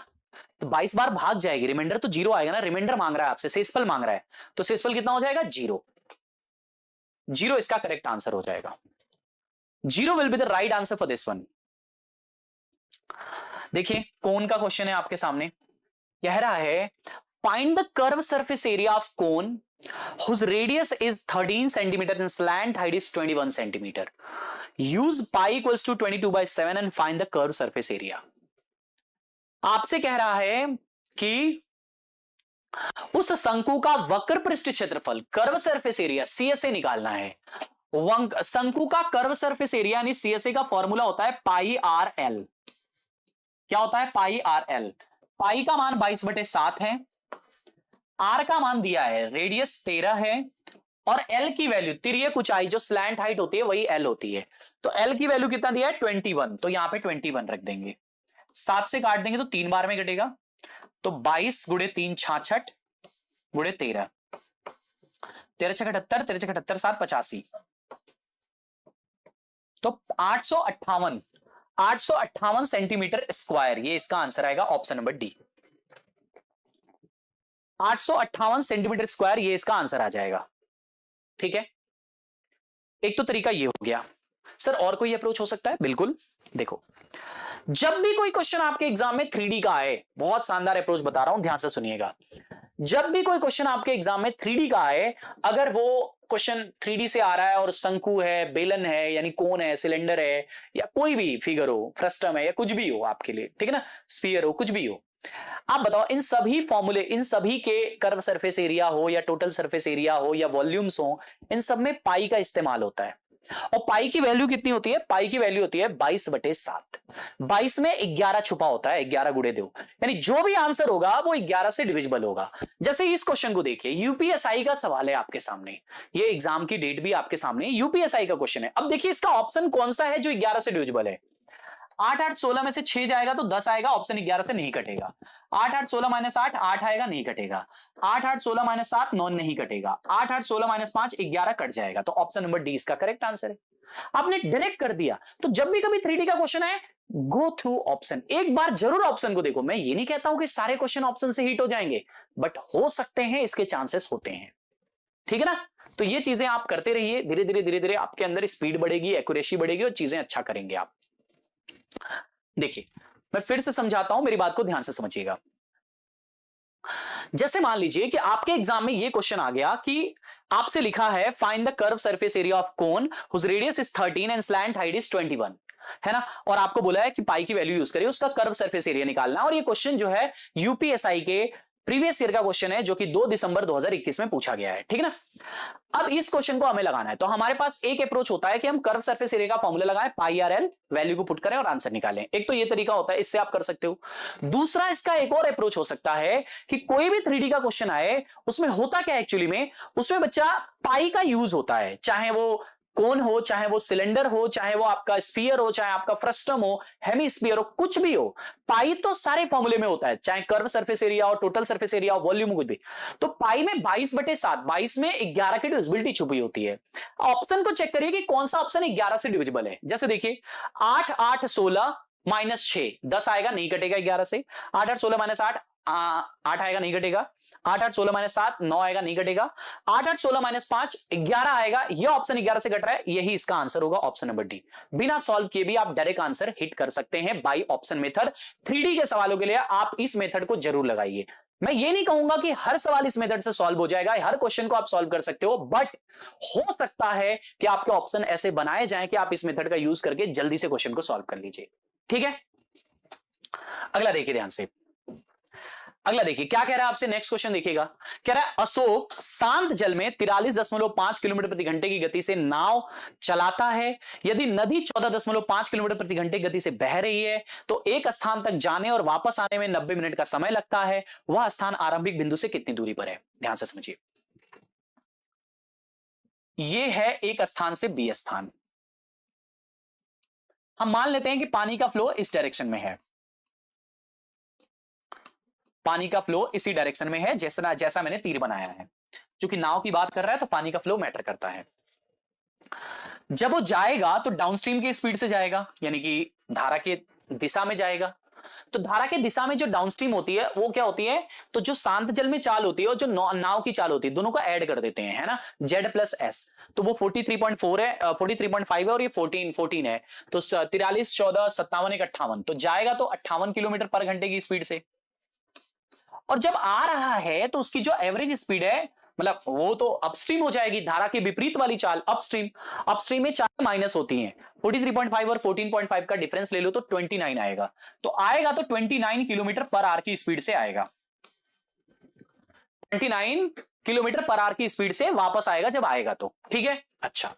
तो 22 बार भाग जाएगी, रिमाइंडर तो 0 आएगा ना। रिमाइंडर मांग रहा है आपसे, शेषफल मांग रहा है, तो शेषफल कितना हो जाएगा, 0। 0 इसका करेक्ट आंसर हो जाएगा। 0 will be the right answer for this one. देखिए कोन का क्वेश्चन है आपके सामने, कह रहा है find the curve surface area of cone whose radius is 13 centimeter and slant height is 21 centimeter. Use pi equals to 22/7 and find the curve surface area. आपसे कह रहा है कि उस शंकु का वक्र पृष्ठ क्षेत्रफल कर्व सरफेस एरिया CSA निकालना है। शंकु का कर्व सरफेस एरिया यानी CSA का फॉर्मूला होता है पाई आर एल। क्या होता है, पाई आर एल। पाई का मान 22/7 है, आर का मान दिया है, रेडियस 13 है, और एल की वैल्यू तिर्यक ऊंचाई जो स्लैंट हाइट होती है वही एल होती है। तो एल की वैल्यू कितना दिया है, 21, तो यहां पे 21 रख देंगे। 7 से काट देंगे तो 3 बार में कटेगा, तो 22 गुणे 3 66 गुणे 13, 13 छह 78, 13 छह 78, 7 85, तो 858 सेंटीमीटर स्क्वायर, ये इसका आंसर आएगा option number D. 858 centimetre square, ये इसका आंसर आ जाएगा। ठीक है, एक तो तरीका ये हो गया। सर और कोई अप्रोच हो सकता है? बिल्कुल। देखो, जब भी कोई क्वेश्चन आपके एग्जाम में 3D का आए, बहुत शानदार अप्रोच बता रहा हूं, ध्यान से सुनिएगा। जब भी कोई क्वेश्चन आपके एग्जाम में 3D का आए, अगर वो क्वेश्चन 3D से आ रहा है और शंकु है, बेलन है यानी कोन है, सिलेंडर है, या कोई भी फिगर हो, फ्रस्टम है, या कुछ भी हो आपके लिए, ठीक है ना, स्फीयर हो, कुछ भी हो, आप बताओ इन सभी फॉर्मूले, इन सभी के कर्व सरफेस एरिया हो या टोटल सरफेस एरिया हो या वॉल्यूम्स हो, इन सब में पाई का इस्तेमाल होता है। और पाई की वैल्यू कितनी होती है? पाई की वैल्यू होती है 22/7। 22 में 11 छुपा होता है, 11 गुणे 2, यानी जो भी आंसर होगा वो 11 से डिविजिबल होगा। जैसे इस क्वेश्चन को देखिए, यूपीएसआई का सवाल है आपके सामने, ये एग्जाम की डेट भी आपके सामने, यूपीएसआई का क्वेश्चन है। अब देखिए इसका ऑप्शन कौन सा है जो 11 से डिविजिबल है। 8 8 16 में से 6 जाएगा तो 10 आएगा, ऑप्शन 11 से नहीं कटेगा। 8 8 16 माइनस 8, 8 आएगा, नहीं कटेगा। 8 8 16 माइनस 7, 9 नहीं कटेगा। 8 8 16 माइनस 5, 11 कट जाएगा, तो ऑप्शन नंबर डी इसका करेक्ट आंसर है। आपने डायरेक्ट कर दिया। तो जब भी कभी 3D का क्वेश्चन है, गो थ्रू ऑप्शन, एक बार जरूर ऑप्शन को देखो। मैं ये नहीं कहता हूं कि सारे क्वेश्चन ऑप्शन से हिट हो जाएंगे, बट हो सकते हैं, इसके चांसेस होते हैं। ठीक है ना? तो ये चीजें आप करते रहिए, धीरे धीरे आपके अंदर स्पीड बढ़ेगी, एक्यूरेसी बढ़ेगी और चीजें अच्छा करेंगे आप। देखिए, मैं फिर से समझाता हूं, मेरी बात को ध्यान से समझिएगा। जैसे मान लीजिए कि आपके एग्जाम में ये क्वेश्चन आ गया कि आपसे लिखा है find the curve surface area of cone whose radius is 13 and slant height is 21, है ना, और आपको बोला है कि पाई की वैल्यू यूज करिए, उसका कर्व सरफेस एरिया निकालना। और ये क्वेश्चन जो है यूपीएसआई के प्रीवियस ईयर का क्वेश्चन है, जो कि 2 दिसंबर 2021 में पूछा गया है। ठीक है ना? अब इस क्वेश्चन को हमें लगाना है, तो हमारे पास एक अप्रोच होता है कि हम कर्व सरफेस एरिया का फॉर्मूला लगाएं, पाई आर एल, वैल्यू को पुट करें और आंसर निकालें। एक तो ये तरीका होता है, इससे आप कर सकते हो। दूसरा, इसका एक और अप्रोच हो सकता है कि कोई भी 3D का क्वेश्चन आए, उसमें होता क्या एक्चुअली में, उसमें बच्चा पाई का यूज होता है, चाहे वो कोन हो, चाहे वो सिलेंडर हो, चाहे वो आपका स्फीयर हो, चाहे आपका फ्रस्टम हो, हेमिस्फीयर हो, कुछ भी हो, पाई तो सारे फॉर्मूले में होता है, चाहे कर्व सरफेस एरिया हो, टोटल सरफेस एरिया हो, वॉल्यूम, कुछ भी। तो पाई में 22/7, 22 में 11 की डिविजिबिलिटी छुपी होती है। ऑप्शन को चेक करिए कि कौन सा ऑप्शन 11 से डिविजिबल है। जैसे देखिए, 8 8 16 माइनस 6, 10 आएगा, नहीं कटेगा 11 से। 8 8 16 माइनस 8, 8 आएगा, नहीं कटेगा। 8 8 16 माइनस 7, 9 आएगा, नहीं कटेगा। 8 8 16 माइनस 5, 11 आएगा, ये ऑप्शन 11 से कट रहा है, यही इसका आंसर होगा, ऑप्शन नंबर डी। बिना सॉल्व किए भी आप डायरेक्ट आंसर हिट कर सकते हैं बाई ऑप्शन मेथड। 3D के सवालों के लिए आप इस मेथड को जरूर लगाइए। मैं ये नहीं कहूंगा कि हर सवाल इस मेथड से सॉल्व हो जाएगा, हर क्वेश्चन को आप सॉल्व कर सकते हो, बट हो सकता है कि आपके ऑप्शन ऐसे बनाए जाएं कि आप इस मेथड का यूज करके जल्दी से क्वेश्चन को सॉल्व कर लीजिए। ठीक है? अगला देखिए ध्यान से, अगला देखिए क्या कह रहा है आपसे। नेक्स्ट क्वेश्चन देखिएगा, कह रहा है अशोक शांत जल में 43.5 किलोमीटर प्रति घंटे की गति से नाव चलाता है। यदि नदी 14.5 किलोमीटर प्रति घंटे गति से बह रही है तो एक स्थान तक जाने और वापस आने में 90 मिनट का समय लगता है। वह स्थान आरंभिक बिंदु से कितनी दूरी पर है? ध्यान से समझिए, यह है एक स्थान से बी स्थान। हम मान लेते हैं कि पानी का फ्लो इस डायरेक्शन में है, पानी का फ्लो इसी डायरेक्शन में है, जैसा मैंने तीर बनाया है। क्योंकि नाव की बात कर रहा है तो पानी का फ्लो मैटर करता है। जब वो जाएगा तो डाउनस्ट्रीम की स्पीड से जाएगा, यानी कि धारा के दिशा में जाएगा। तो धारा के दिशा में जो डाउनस्ट्रीम होती है वो क्या होती है, तो जो शांत जल में चाल होती है और जो नाव की चाल होती है, दोनों को ऐड कर देते हैं, है ना, Z प्लस S। तो वो 43.4 है, 43.5 है और ये 14 है। तो 43 14 57 1 58, तो जाएगा तो 58 किलोमीटर पर घंटे की स्पीड से। और जब आ रहा है तो उसकी जो एवरेज स्पीड है, मतलब वो तो अपस्ट्रीम हो जाएगी, धारा के विपरीत वाली चाल अपस्ट्रीम। अपस्ट्रीम में चाल माइनस होती हैं, 43.5 और 14.5 का डिफरेंस ले लो तो 29 आएगा। तो आएगा तो 29 किलोमीटर पर आवर की स्पीड से आएगा, 29 किलोमीटर पर आवर की स्पीड से वापस आएगा जब आएगा तो। ठीक है? अच्छा,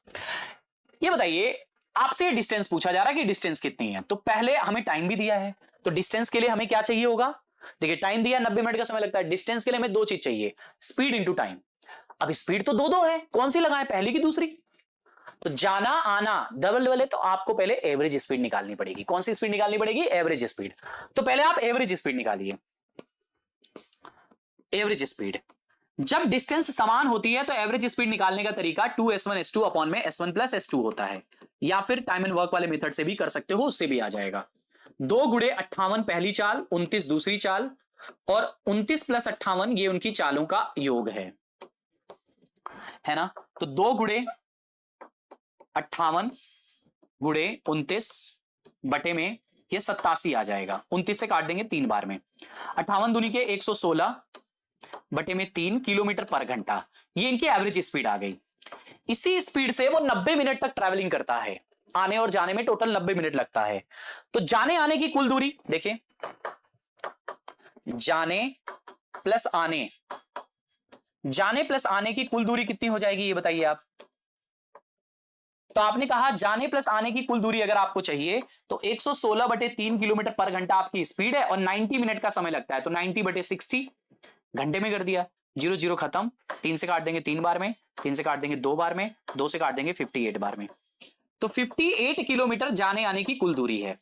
ये बताइए, आपसे डिस्टेंस पूछा जा रहा है कि डिस्टेंस कितनी है। तो पहले हमें टाइम भी दिया है, तो डिस्टेंस के लिए हमें क्या चाहिए होगा। देखिए, टाइम दिया 90 मिनट का समय लगता है, डिस्टेंस के लिए हमें 2 चीज चाहिए, स्पीड इंटू टाइम। अब स्पीड तो दो है, कौन सी लगाएं, पहली की दूसरी? तो जाना आना डबल डबल है, तो आपको पहले एवरेज स्पीड निकालनी पड़ेगी। कौन सी स्पीड निकालनी पड़ेगी? Average speed. तो पहले आप एवरेज स्पीड निकालिए, एवरेज स्पीड। जब डिस्टेंस समान होती है तो एवरेज स्पीड निकालने का तरीका 2s1s2 अपॉन में s1 प्लस s2 होता है, या फिर टाइम एंड वर्क वाले मेथड से भी कर सकते हो, उससे भी आ जाएगा। 2 गुणे 58 पहली चाल, 29 दूसरी चाल, और 29 प्लस 58 ये उनकी चालों का योग है ना। तो 2 गुणे 58 गुणे 29 बटे में ये 87 आ जाएगा। 29 से काट देंगे 3 बार में, 58 दूनी के 116 बटे में 3 किलोमीटर पर घंटा, ये इनकी एवरेज स्पीड आ गई। इसी स्पीड से वो 90 मिनट तक ट्रैवलिंग करता है, आने और जाने में टोटल 90 मिनट लगता है। तो जाने आने की कुल दूरी देखिए, जाने प्लस आने, जाने प्लस आने की कुल दूरी कितनी हो जाएगी ये बताइए आप। तो आपने कहा जाने प्लस आने की कुल दूरी अगर आपको चाहिए तो 116 बटे 3 किलोमीटर पर घंटा आपकी स्पीड है, और 90 मिनट का समय लगता है, तो 90 बटे 60 घंटे में कर दिया। 0 0 खत्म, 3 से काट देंगे 3 बार में, 3 से काट देंगे 2 बार में, 2 से काट देंगे 58 बार में। तो 58 किलोमीटर जाने आने की कुल दूरी है।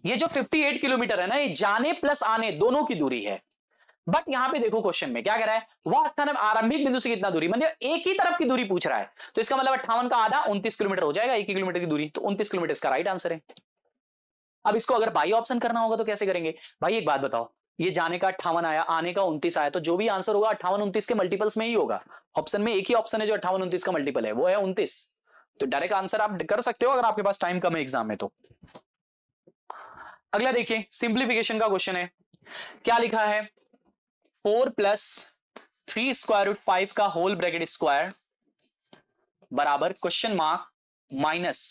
ये जो 58 किलोमीटर है ना, ये जाने प्लस आने दोनों की दूरी है। बट यहां पे देखो क्वेश्चन में क्या कह रहा है, वह स्थान आरंभिक बिंदु से कितना दूरी, मतलब एक ही तरफ की दूरी पूछ रहा है, तो इसका मतलब 58 का आधा 29 किलोमीटर हो जाएगा, 1 किलोमीटर की दूरी, तो 29 किलोमीटर इसका राइट आंसर है। अब इसको अगर बाई ऑप्शन करना होगा तो कैसे करेंगे भाई, एक बात बताओ, ये जाने का 58 आया, आने का 29 आया, तो जो भी आंसर होगा 58 29 के मल्टीपल्स में ही होगा। ऑप्शन में एक ही ऑप्शन है जो 58 29 का मल्टीपल है, वो है 29। तो डायरेक्ट आंसर आप कर सकते हो अगर आपके पास टाइम कम है एग्जाम में तो। अगला देखिए, सिंप्लीफिकेशन का क्वेश्चन है। क्या लिखा है, 4 प्लस 3 स्क्वायर रूट 5 का होल ब्रैकेट स्क्वायर बराबर question mark minus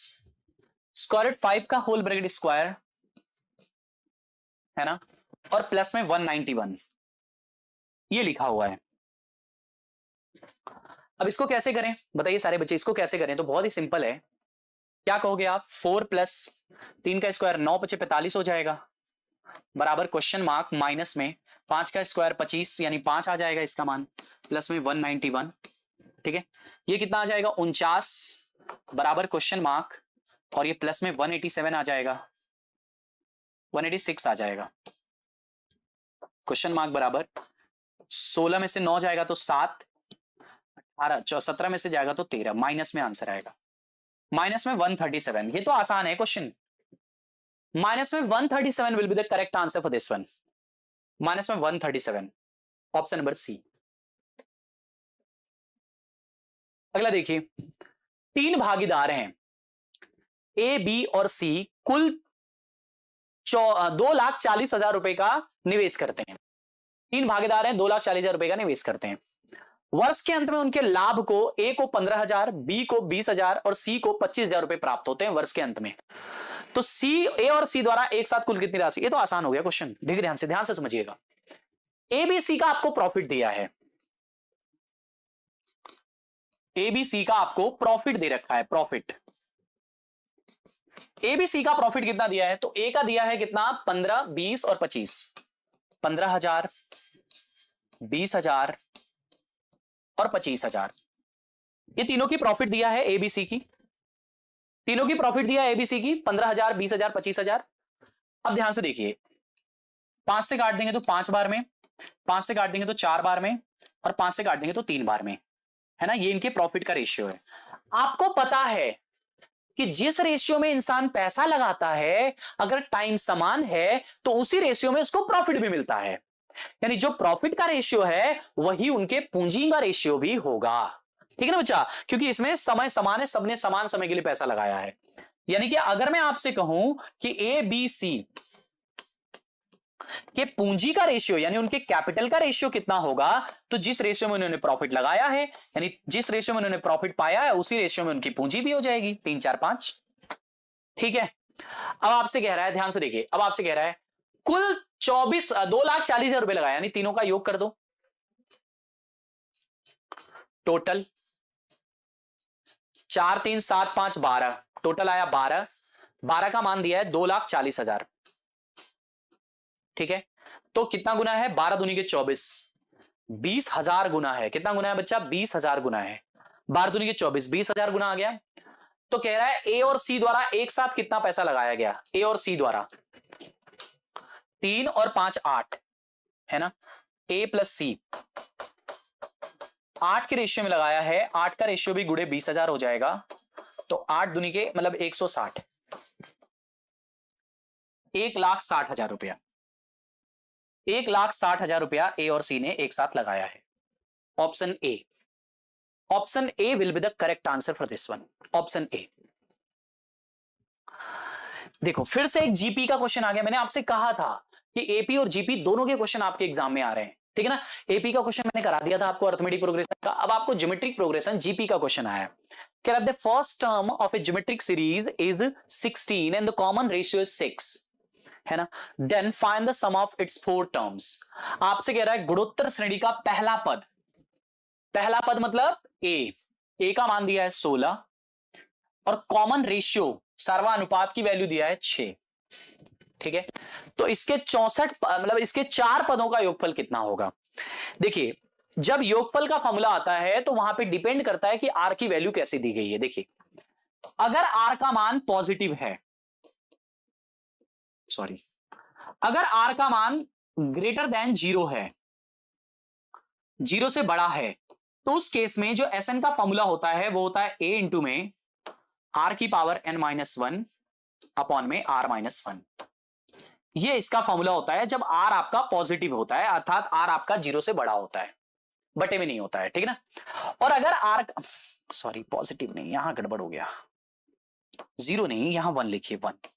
square root 5 का होल ब्रैकेट स्क्वायर, है ना, और प्लस में 191, ये लिखा हुआ है। अब इसको कैसे करें बताइए सारे बच्चे, इसको कैसे करें, तो बहुत ही सिंपल है। क्या कहोगे आप, 4 प्लस 3 का स्क्वायर 9 पचे 45 हो जाएगा, बराबर क्वेश्चन मार्क माइनस में 5 का स्क्वायर 25 यानी 5 आ जाएगा इसका मान, प्लस में 191, ठीक है, ये कितना आ जाएगा 49, बराबर क्वेश्चन मार्क, और ये प्लस में 187 आ जाएगा, 186 आ जाएगा, क्वेश्चन मार्क बराबर 16 में से 9 जाएगा तो 7, 18 17 में से जाएगा तो 13, माइनस में आंसर आएगा, माइनस में 137। ये तो आसान है क्वेश्चन, माइनस में 137 will be the correct answer for this one, minus में 137, ऑप्शन नंबर सी। अगला देखिए, 3 भागीदार हैं ए बी और सी, कुल 2,40,000 रुपए का निवेश करते हैं। 3 भागीदार हैं, 2,40,000 रुपए का निवेश करते हैं। वर्ष के अंत में उनके लाभ को ए को 15,000, बी को 20,000 और सी को 25,000 रुपए प्राप्त होते हैं वर्ष के अंत में। तो सी, ए और सी द्वारा एक साथ कुल कितनी राशि, ये तो आसान हो गया क्वेश्चन, देखिए ध्यान से समझिएगा। ए बी सी का आपको प्रॉफिट दिया है, ए बी सी का आपको प्रॉफिट दे रखा है, प्रॉफिट एबीसी का प्रॉफिट कितना दिया है, तो ए का दिया है कितना 15, 20 और 25, 15,000, 20,000 और 25,000, ये तीनों की प्रॉफिट दिया है एबीसी की, तीनों की प्रॉफिट दिया है एबीसी की 15,000, 20,000, 25,000। अब ध्यान से देखिए, 5 से काट देंगे तो 5 बार में, 5 से काट देंगे तो 4 बार में, और 5 से काट देंगे तो 3 बार में, है ना, ये इनके प्रॉफिट का रेशियो है। आपको पता है कि जिस रेशियो में इंसान पैसा लगाता है अगर टाइम समान है तो उसी रेशियो में उसको प्रॉफिट भी मिलता है, यानी जो प्रॉफिट का रेशियो है वही उनके पूंजी का रेशियो भी होगा, ठीक है ना बच्चा, क्योंकि इसमें समय समान है, सबने समान समय के लिए पैसा लगाया है। यानी कि अगर मैं आपसे कहूं कि ए बी सी कि पूंजी का रेशियो यानी उनके कैपिटल का रेशियो कितना होगा, तो जिस रेशियो में उन्होंने प्रॉफिट लगाया है यानी जिस रेशियो में उन्होंने प्रॉफिट पाया है उसी रेशियो में उनकी पूंजी भी हो जाएगी 3, 4, 5, ठीक है। अब आपसे कह रहा है, ध्यान से देखिए, अब आपसे कह रहा है कुल 2,40,000 रुपए लगाया, यानी तीनों का योग कर दो, टोटल 4, 3, 7, 5, 12, टोटल आया 12, 12 का मान दिया है 2,40,000, ठीक है। तो कितना गुना है, 12 दूनी के 24, 20,000 गुना है, कितना गुना है बच्चा 20,000 गुना है, 12 दूनी के 24, 20,000 गुना आ गया। तो कह रहा है ए और सी द्वारा एक साथ कितना पैसा लगाया गया, ए और सी द्वारा 3 और 5 8, है ना, ए प्लस सी 8 के रेशियो में लगाया है, 8 का रेशियो भी गुड़े 20,000 हो जाएगा, तो 8 दुनी के मतलब 160, 1,60,000 रुपया, 1,60,000 रुपया ए और सी ने एक साथ लगाया है। Option A, option A will be the correct answer for this one, option A. देखो फिर से एक जीपी का क्वेश्चन आ गया। मैंने आपसे कहा था कि एपी और जीपी दोनों के क्वेश्चन आपके एग्जाम में आ रहे हैं, ठीक है ना। एपी का क्वेश्चन मैंने करा दिया था आपको अर्थमेटिक प्रोग्रेशन का, अब आपको ज्योमेट्रिक प्रोग्रेशन जीपी का क्वेश्चन आया। कह रहा है the first term of a geometric series is 16 and the common ratio is 6, है ना। Then find the sum of its 4 terms. आपसे कह रहा है गुणोत्तर श्रेणी का पहला पद, पहला पद मतलब ए का मान दिया है 16 और कॉमन रेशियो सर्वानुपात की वैल्यू दिया है 6, ठीक है। तो इसके 64 मतलब इसके 4 पदों का योगफल कितना होगा। देखिए जब योगफल का फॉर्मूला आता है तो वहां पे डिपेंड करता है कि आर की वैल्यू कैसे दी गई है। देखिए अगर आर का मान पॉजिटिव है, सॉरी, अगर आर का मान ग्रेटर देन 0 है, 0 से बड़ा है, तो उस केस में जो एस एन का फॉर्मूला होता है वो होता है ए इंटू में आर की पावर n-1 अपॉन में r-1। ये इसका फॉर्मूला होता है जब आर आपका पॉजिटिव होता है, अर्थात आर आपका 0 से बड़ा होता है, बटे में नहीं होता है, ठीक है ना। और अगर आर, सॉरी पॉजिटिव नहीं, यहां गड़बड़ हो गया, 0 नहीं यहां 1 लिखिए, 1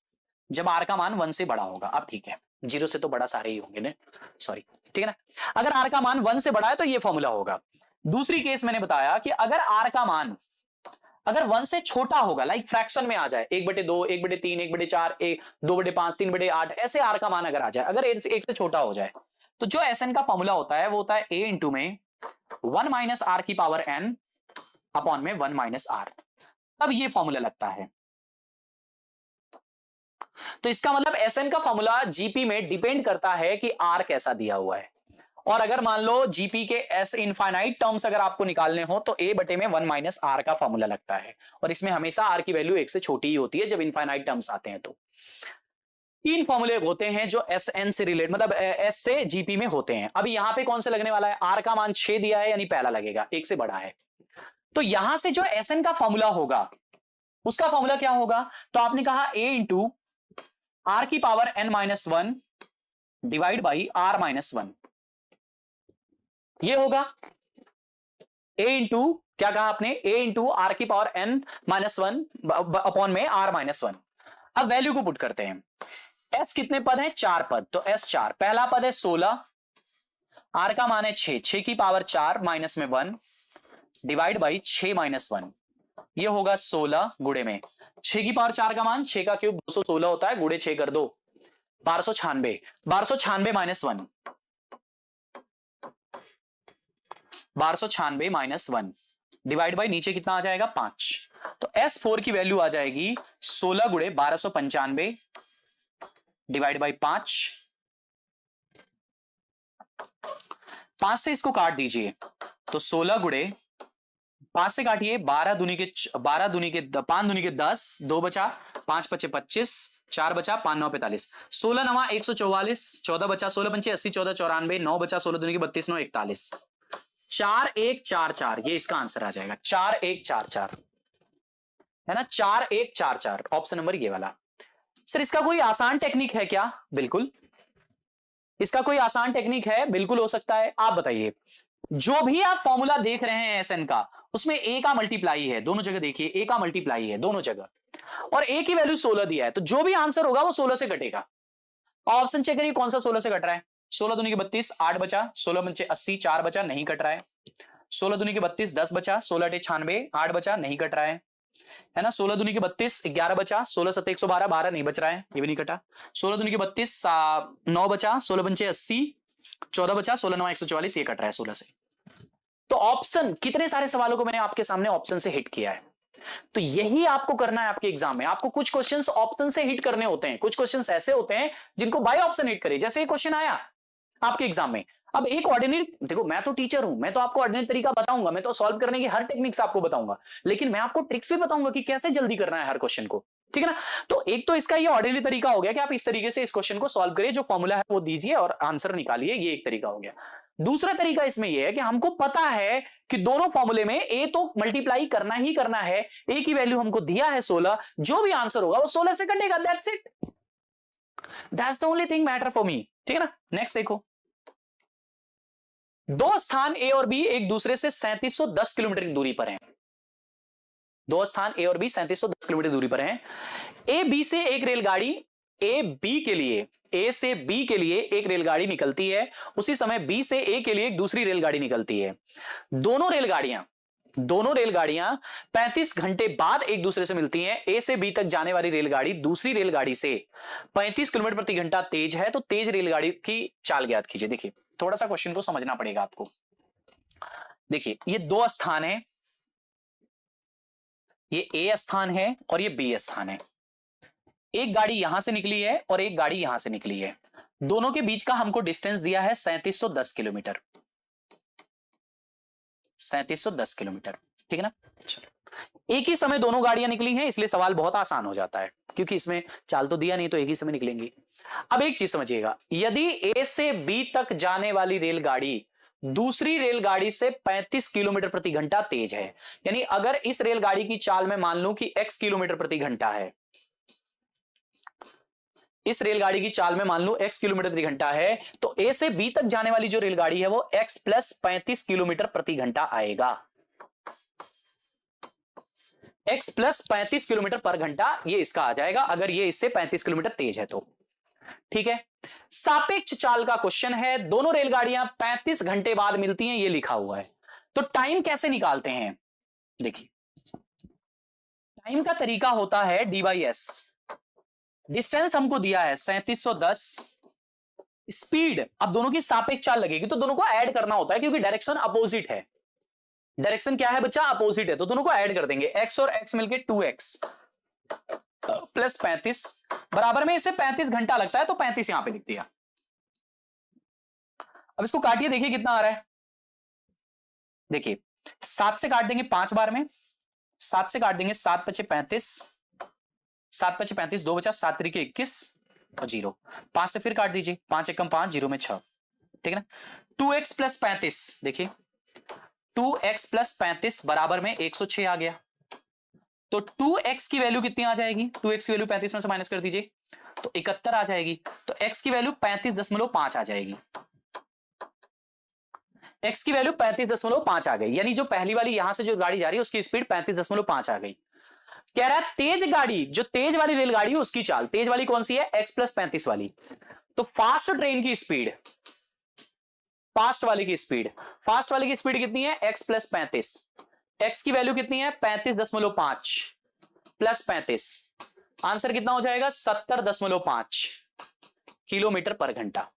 जब आर का मान 1 से बड़ा होगा। अब ठीक है, 0 से तो बड़ा सारे ही होंगे ना, सॉरी, ठीक है ना। अगर आर का मान 1 से बड़ा है तो ये फॉर्मूला होगा। दूसरी केस मैंने बताया कि अगर आर का मान अगर 1 से छोटा होगा, लाइक फ्रैक्शन में आ जाए 1/2, 1/3, 1/4, 2/5, 3/8, ऐसे आर का मान अगर आ जाए, अगर 1 से छोटा हो जाए, तो जो एस एन का फॉर्मूला होता है वो होता है ए इंटू में 1 माइनस आर की पावर n अपॉन में 1 माइनस आर। तब ये फॉर्मूला लगता है। तो इसका मतलब एस एन का फॉर्मूला जीपी में डिपेंड करता है कि आर कैसा दिया हुआ है। और अगर मान लो जीपी के एस इनफाइनाइट टर्म्स अगर आपको निकालने हो तो ए बटे में 1 माइनस आर का फॉर्मूला लगता है, और इसमें हमेशा आर की वैल्यू 1 से छोटी ही होती है जब इनफाइनाइट टर्म्स आते हैं। तो 3 फॉर्मूले होते हैं जो एस एन से रिलेट, मतलब एस से जीपी में होते हैं। अभी यहां पे कौन से लगने वाला है, आर का मान 6 दिया है यानी पहला लगेगा, 1 से बड़ा है। तो यहां से जो एस एन का फॉर्मूला होगा उसका फॉर्मूला क्या होगा, तो आपने कहा ए इंटू आर की power n-1 divide by r-1, ये होगा a इंटू, क्या कहा आपने, a इंटू आर की पावर n-1 अपॉन में r-1। अब वैल्यू को पुट करते हैं। s कितने पद हैं, 4 पद, तो s 4, पहला पद है 16, r का मान है 6, 6 की पावर 4 माइनस में 1 डिवाइड बाई 6 माइनस 1, ये होगा 16 गुड़े में 6 की पावर 4 का मान 6 का क्यूब 216 होता है, गुड़े 6 कर दो 1296, 1296 माइनस 1, 1296 माइनस 1 डिवाइड बाई नीचे कितना आ जाएगा 5। तो S4 की वैल्यू आ जाएगी 16 गुड़े 1295 डिवाइड बाई 5, 5 से इसको काट दीजिए तो 16 गुड़े 5 से काटिए 12 दूनी के 5 दूनी के 10, 2 बचा, 5 पचे 25, 4 बचा, 5 9 45, 16 नवा 144, 14 बचा, 16 पंचे 80, 14 94, 9 बचा, 16 दूनी के 32, 9 41, 4144, ये इसका आंसर आ जाएगा 4144, है ना, 4144, ऑप्शन नंबर ये वाला। सर इसका कोई आसान टेक्निक है क्या, बिल्कुल इसका कोई आसान टेक्निक है, बिल्कुल हो सकता है। आप बताइए, जो भी आप फॉर्मूला देख रहे हैं एसएन का, उसमें ए का मल्टीप्लाई है दोनों जगह, देखिए ए का मल्टीप्लाई है दोनों जगह, और ए की वैल्यू 16 दिया है, तो जो भी आंसर होगा वो 16 से कटेगा। ऑप्शन चेक करिए कौन सा 16 से कट रहा है। 16 दूनी के 32, 8 बचा, 16 पंचे 80, 4 बचा, नहीं कट रहा है। 16 दूनी के 32, 10 बचा, 16 अटे 96, 8 बचा, नहीं कट रहा है ना। 16 दूनी के 32, 11 बचा, 16 सत्ते 112, 12 नहीं बच रहा है, ये भी नहीं कटा। 16 दूनी के 32, 9 बचा, 16 पंचे 80, 14 बचा, 16 9 144, ये कट रहा है 16 से। तो ऑप्शन, कितने सारे सवालों को मैंने आपके सामने ऑप्शन से हिट किया है। तो यही आपको करना है आपके एग्जाम में। आपको कुछ क्वेश्चंस ऑप्शन से हिट करने होते हैं, कुछ क्वेश्चंस ऐसे होते हैं जिनको बाय ऑप्शन हिट करे। जैसे ये क्वेश्चन आया आपके एग्जाम में, अब एक ऑर्डिनरी, देखो मैं तो टीचर हूं, मैं तो आपको ऑर्डिनरी तरीका बताऊंगा, मैं तो सॉल्व करने की हर टेक्निक्स आपको बताऊंगा, लेकिन मैं आपको ट्रिक्स भी बताऊंगा कि कैसे जल्दी करना है हर क्वेश्चन को, ठीक है ना। तो एक तो इसका ये ऑर्डिनरी तरीका हो गया कि आप इस तरीके से इस क्वेश्चन को सॉल्व करिए, जो फॉर्मूला है वो दीजिए और आंसर निकालिए, ये एक तरीका हो गया। दूसरा तरीका इसमें यह है कि हमको पता है कि दोनों फॉर्मूले में ए तो मल्टीप्लाई करना ही करना है, ए की वैल्यू हमको दिया है 16, जो भी आंसर होगा वो 16 से कटेगा, that's it, that's the only thing matter for me. ठीक है ना। नेक्स्ट देखो, दो स्थान ए और बी एक दूसरे से 3710 किलोमीटर की दूरी पर हैं। दो स्थान ए और बी 3710 किलोमीटर दूरी पर हैं। ए बी से एक रेलगाड़ी ए बी के लिए, ए से बी के लिए एक रेलगाड़ी निकलती है, उसी समय बी से ए के लिए एक दूसरी रेलगाड़ी निकलती है। दोनों रेलगाड़ियां 35 घंटे बाद एक दूसरे से मिलती हैं। ए से बी तक जाने वाली रेलगाड़ी दूसरी रेलगाड़ी से 35 किलोमीटर प्रति घंटा तेज है, तो तेज रेलगाड़ी की चाल ज्ञात कीजिए। देखिए थोड़ा सा क्वेश्चन को समझना पड़ेगा आपको। देखिए ये दो स्थान है, ये ए स्थान है और ये बी स्थान है। एक गाड़ी यहां से निकली है और एक गाड़ी यहां से निकली है, दोनों के बीच का हमको डिस्टेंस दिया है 3710 किलोमीटर। 3710 किलोमीटर, ठीक है ना। चलो, एक ही समय दोनों गाड़ियां निकली हैं, इसलिए सवाल बहुत आसान हो जाता है, क्योंकि इसमें चाल तो दिया नहीं, तो एक ही समय निकलेंगी। अब एक चीज समझिएगा, यदि ए से बी तक जाने वाली रेलगाड़ी दूसरी रेलगाड़ी से 35 किलोमीटर प्रति घंटा तेज है, यानी अगर इस रेलगाड़ी की चाल में मान लूं कि x किलोमीटर प्रति घंटा है, इस रेलगाड़ी की चाल में मान लो x किलोमीटर प्रति घंटा है, तो a से b तक जाने वाली जो रेलगाड़ी है वो x प्लस 35 किलोमीटर प्रति घंटा आएगा। x प्लस 35 किलोमीटर पर घंटा ये इसका आ जाएगा, अगर ये इससे 35 किलोमीटर तेज है तो। ठीक है, सापेक्ष चाल का क्वेश्चन है, दोनों रेलगाड़ियां 35 घंटे बाद मिलती हैं, ये लिखा हुआ है। तो टाइम कैसे निकालते हैं? देखिए टाइम का तरीका होता है डी बाई एस। डिस्टेंस हमको दिया है 3710, स्पीड अब दोनों की सापेक्ष चाल लगेगी, तो दोनों को ऐड करना होता है, क्योंकि डायरेक्शन अपोजिट है। डायरेक्शन क्या है बच्चा? अपोजिट है, तो दोनों को ऐड कर देंगे। x और x मिलके 2x प्लस 35 बराबर में, इससे 35 घंटा लगता है, तो 35 यहां पे लिख दिया। अब इसको काटिए, देखिए कितना आ रहा है। देखिए 7 से काट देंगे 5 बार में, 7 से काट देंगे 7 पचे 35, 7 पचे 35, 2 बचा, 7 तरीके 21 और 0। 5 से फिर काट दीजिए, 5 एकम 5, 0 में 6, ठीक है ना। 2x प्लस 35, देखिए 2x प्लस 35 बराबर में 106 आ गया। तो 2x की वैल्यू कितनी आ जाएगी? 2x की वैल्यू 35 में से माइनस कर दीजिए तो 71 आ जाएगी। तो x की वैल्यू 35.5 आ जाएगी। x की वैल्यू 35.5 आ गई, यानी जो पहली वाली यहां से जो गाड़ी जा रही है उसकी स्पीड 35.5 आ गई। कह रहा है तेज गाड़ी, जो तेज वाली रेलगाड़ी है उसकी चाल, तेज वाली कौन सी है? x प्लस 35 वाली। तो फास्ट ट्रेन की स्पीड, फास्ट वाली की स्पीड कितनी है? x plus 35। x की वैल्यू कितनी है? 35.5 प्लस 35, आंसर कितना हो जाएगा? 70.5 किलोमीटर पर घंटा।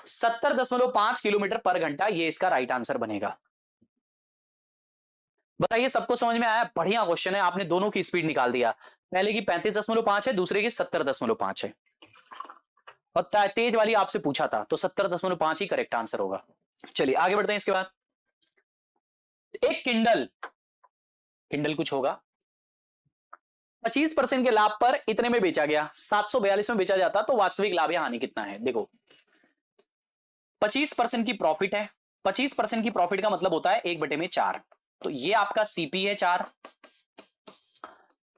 70.5 किलोमीटर पर घंटा, ये इसका राइट आंसर बनेगा। बताइए सबको समझ में आया? बढ़िया क्वेश्चन है, आपने दोनों की स्पीड निकाल दिया। पहले की 35.5 है, दूसरे की 70.5 है, और तेज वाली आपसे पूछा था, तो 70.5 ही करेक्ट आंसर होगा। चलिए आगे बढ़ते हैं। इसके बाद एक किंडल कुछ होगा 25% के लाभ पर इतने में बेचा गया, 742 में बेचा जाता, तो वास्तविक लाभ या हानि कितना है? देखो 25% की प्रॉफिट है, 25% की प्रॉफिट का मतलब होता है 1/4। तो ये आपका सीपी है 4,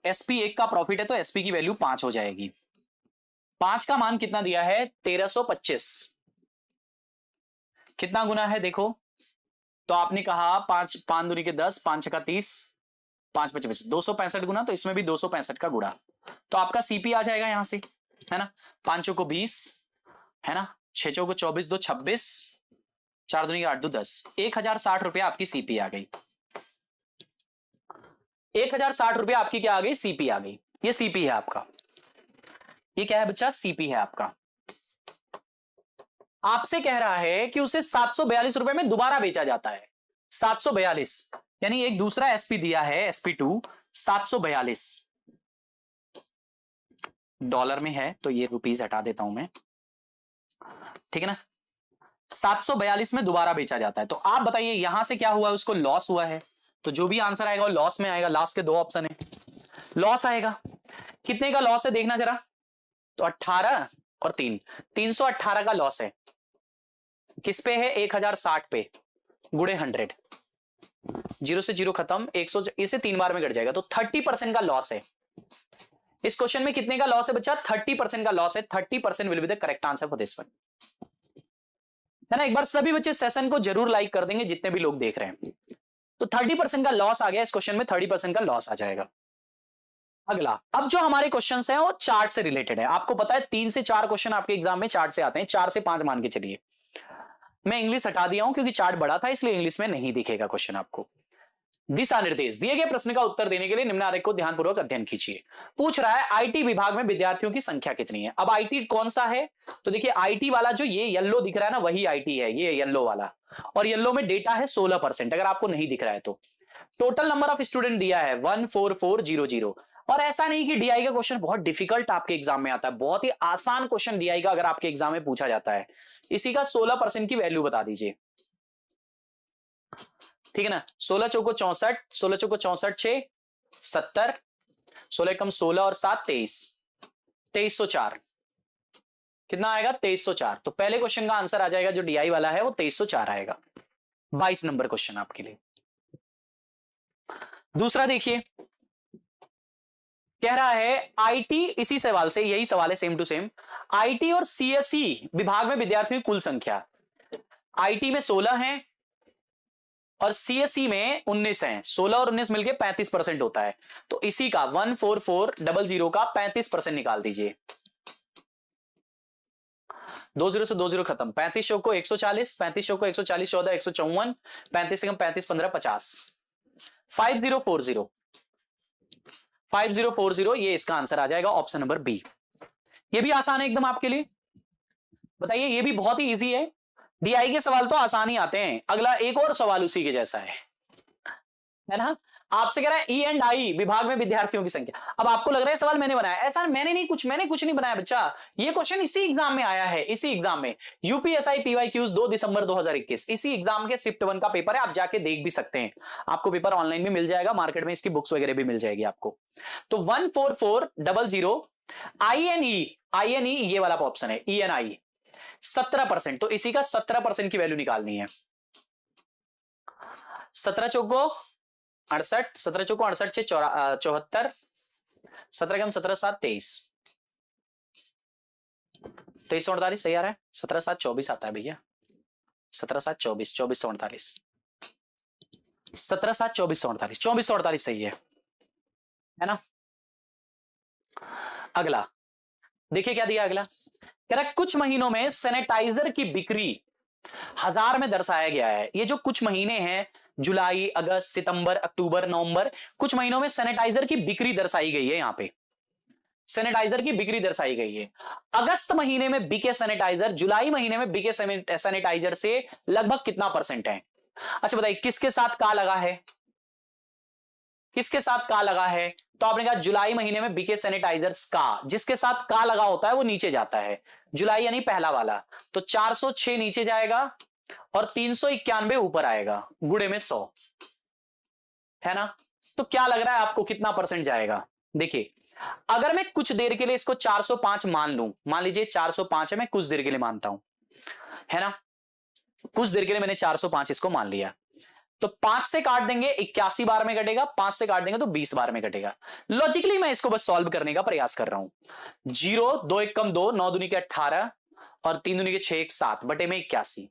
एसपी 1 का प्रॉफिट है, तो एसपी की वैल्यू 5 हो जाएगी। 5 का मान कितना दिया है? 1325। कितना गुना है देखो, तो आपने कहा 5 5 दूनी के 10, 5 छक्का 30, 5 पचे 265 गुना, तो इसमें भी 265 का गुणा, तो आपका सीपी आ जाएगा यहां से, है ना। 5 को 20, है ना, 6 को 24, 2 26, 4 दूनी के 8, 2 10, 1060 रुपया आपकी सीपी आ गई। 1060 रुपया आपकी क्या आ गई? सीपी आ गई। ये सीपी है आपका, ये क्या है बच्चा? सीपी है आपका। आपसे कह रहा है कि उसे 742 रुपए में दोबारा बेचा जाता है। 742 यानी एक दूसरा एसपी दिया है, SP2 742 डॉलर में है, तो ये रुपीस हटा देता हूं मैं, ठीक है ना। 742 में दोबारा बेचा जाता है। तो आप बताइए यहां से क्या हुआ? उसको लॉस हुआ है, तो जो भी आंसर आएगा वो लॉस में आएगा। लास्ट के 2 ऑप्शन है, लॉस आएगा। कितने का लॉस है देखना जरा, तो 18 और 3, 318 का लॉस है। किस पे है? 1060 पे, गुणे 100, 0 से 0 खत्म, 100, इसे 3 बार में कट जाएगा, तो 30% का लॉस है। इस क्वेश्चन में कितने का लॉस है बच्चा? 30% का लॉस है। 30% will be the correct answer for this one, है ना। एक बार सभी बच्चे सेशन को जरूर लाइक कर देंगे जितने भी लोग देख रहे हैं। तो 30% का लॉस आ गया इस क्वेश्चन में, 30% का लॉस आ जाएगा। अगला, अब जो हमारे क्वेश्चंस हैं वो चार्ट से रिलेटेड है। आपको पता है 3 से 4 क्वेश्चन आपके एग्जाम में चार्ट से आते हैं, 4 से 5 मान के चलिए। मैं इंग्लिश हटा दिया हूं क्योंकि चार्ट बड़ा था, इसलिए इंग्लिश में नहीं दिखेगा क्वेश्चन आपको। दिशा निर्देश, दिए गए प्रश्न का उत्तर देने के लिए निम्न आरेख को ध्यानपूर्वक अध्ययन कीजिए। पूछ रहा है आईटी विभाग में विद्यार्थियों की संख्या कितनी है। अब आईटी कौन सा है? तो देखिए आईटी वाला जो ये येलो दिख रहा है ना, वही आईटी है, ये येलो वाला। और येलो में डेटा है 16%, अगर आपको नहीं दिख रहा है तो। टोटल नंबर ऑफ स्टूडेंट दिया है 14400। और ऐसा नहीं कि डीआई का क्वेश्चन बहुत डिफिकल्ट आपके एग्जाम में आता है, बहुत ही आसान क्वेश्चन डीआई का अगर आपके एग्जाम में पूछा जाता है। इसी का 16% की वैल्यू बता दीजिए, ठीक है ना। 16 चौको 64, 16 चौको 64, 6 70, 16 कम 16 और 7 23, 2304। कितना आएगा? 2304। तो पहले क्वेश्चन का आंसर आ जाएगा जो डीआई वाला है वो 2304 आएगा। 22 नंबर क्वेश्चन आपके लिए। दूसरा देखिए, कह रहा है आईटी, इसी सवाल से, यही सवाल है सेम टू सेम। आईटी और सीएसई विभाग में विद्यार्थियों की कुल संख्या, आईटी में 16 है और सीएसई में 19 है। 16 और 19 मिलके 35% होता है। तो इसी का 14400 का 35% निकाल दीजिए। 20 से 20 खत्म, 35 शो को 140, 35 शो को 140, 14 154, 35 से कम 35 15 50, 5040, 5040, ये इसका आंसर आ जाएगा ऑप्शन नंबर बी। ये भी आसान है एकदम आपके लिए। बताइए, ये भी बहुत ही इजी है। डीआई के सवाल तो आसान ही आते हैं। अगला एक और सवाल उसी के जैसा है ना। आपसे कह रहा है ई एंड आई विभाग में विद्यार्थियों की संख्या। अब आपको लग रहा है सवाल मैंने बनाया, ऐसा मैंने कुछ नहीं बनाया बच्चा। ये क्वेश्चन इसी एग्जाम में आया है, इसी एग्जाम में यूपीएसआई पीवाईक्यूज 2 दिसंबर 2021, इसी एग्जाम के शिफ्ट 1 का पेपर है। आप जाके देख भी सकते हैं, आपको पेपर ऑनलाइन भी मिल जाएगा, मार्केट में इसकी बुक्स वगैरह भी मिल जाएगी आपको। तो 14400 आई एन ई ये वाला ऑप्शन है, ई एन आई 17%। तो इसी का 17% की वैल्यू निकालनी है। 17 चौको 68, 17 चौको 68 से 74, 17 कम 17 7 23, 23 48 सही आ रहा है। 17 7 24 आता है भैया, 17 7 24, 24 48, 17 7 24 48, 24 48 सही है ना। अगला देखिए क्या दिया। अगला कह रहा है कुछ महीनों में सैनिटाइजर की बिक्री 1000 में दर्शाया गया है। ये जो कुछ महीने हैं, जुलाई, अगस्त, सितंबर, अक्टूबर, नवंबर, कुछ महीनों में सैनिटाइजर की बिक्री दर्शाई गई है। यहां पे सैनिटाइजर की बिक्री दर्शाई गई है। अगस्त महीने में बिके सैनिटाइजर, जुलाई महीने में बिके सैनिटाइजर से लगभग कितना परसेंट है। अच्छा बताइए, किसके साथ का लगा है, किसके साथ का लगा है। तो आपने कहा जुलाई महीने में बिके सैनिटाइजर्स का, जिसके साथ का लगा होता है वो नीचे जाता है, जुलाई यानी पहला वाला। तो 406 नीचे जाएगा और 391 ऊपर आएगा, गुणे में 100, है ना। तो क्या लग रहा है आपको कितना परसेंट जाएगा। देखिए, अगर मैं कुछ देर के लिए इसको 405 मान लूं, मान लीजिए 405 है, मैं कुछ देर के लिए मानता हूं, है ना, कुछ देर के लिए मैंने 405 इसको मान लिया। तो 5 से काट देंगे 81 बार में कटेगा, 5 से काट देंगे तो 20 बार में कटेगा। लॉजिकली मैं इसको बस सॉल्व करने का प्रयास कर रहा हूं। 0 2 1 कम 2, 9 दूनी के 18 और 3 दूनी के 6 1 7 बटे में 81।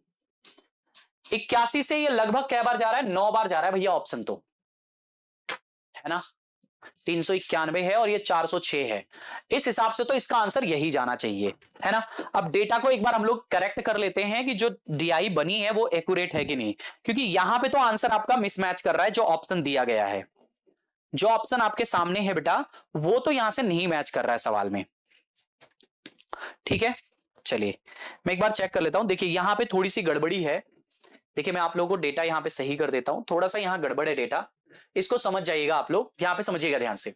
81 से ये लगभग क्या बार जा रहा है, 9 बार जा रहा है भैया ऑप्शन तो, है ना। 391 है और ये 406 है। इस हिसाब से तो इसका आंसर यही जाना चाहिए, है ना। अब डेटा को एक बार हम लोग करेक्ट कर लेते हैं कि जो डीआई बनी है वो एक्यूरेट है कि नहीं, क्योंकि यहां पे तो आंसर आपका मिसमैच कर रहा है। जो ऑप्शन दिया गया है, जो ऑप्शन आपके सामने है बेटा, वो तो यहां से नहीं मैच कर रहा है सवाल में, ठीक है। चलिए मैं एक बार चेक कर लेता हूं। देखिए यहां पे थोड़ी सी गड़बड़ी है। देखिए मैं आप लोगों को डेटा यहां पे सही कर देता हूं, थोड़ा सा यहां गड़बड़ है डेटा, इसको समझ जाइएगा आप लोग, यहां पे समझिएगा ध्यान से।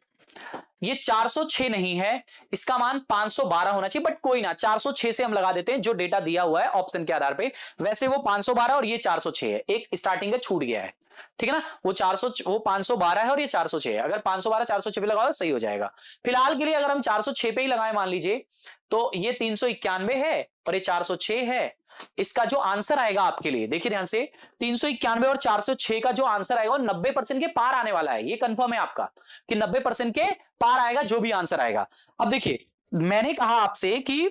ये 406 नहीं है, इसका मान 512 होना चाहिए, बट कोई ना, 406 से हम लगा देते हैं जो डेटा दिया हुआ है ऑप्शन के आधार पे। वैसे वो 512 और ये 406 है, एक स्टार्टिंग का छूट गया है, ठीक है ना, वो 400 वो 512 है और ये 406 है, अगर 512 406 पे लगाओ सही हो जाएगा। फिलहाल के लिए अगर हम 406 पे ही लगाए मान लीजिए, तो ये 391 है और ये 406 है। इसका जो आंसर आएगा आपके लिए, देखिए ध्यान से, 391 और 406 का जो आंसर आएगा वो 90% के पार आने वाला है। ये कंफर्म है आपका कि 90% के पार आएगा जो भी आंसर आएगा। अब देखिए, मैंने कहा आपसे कि,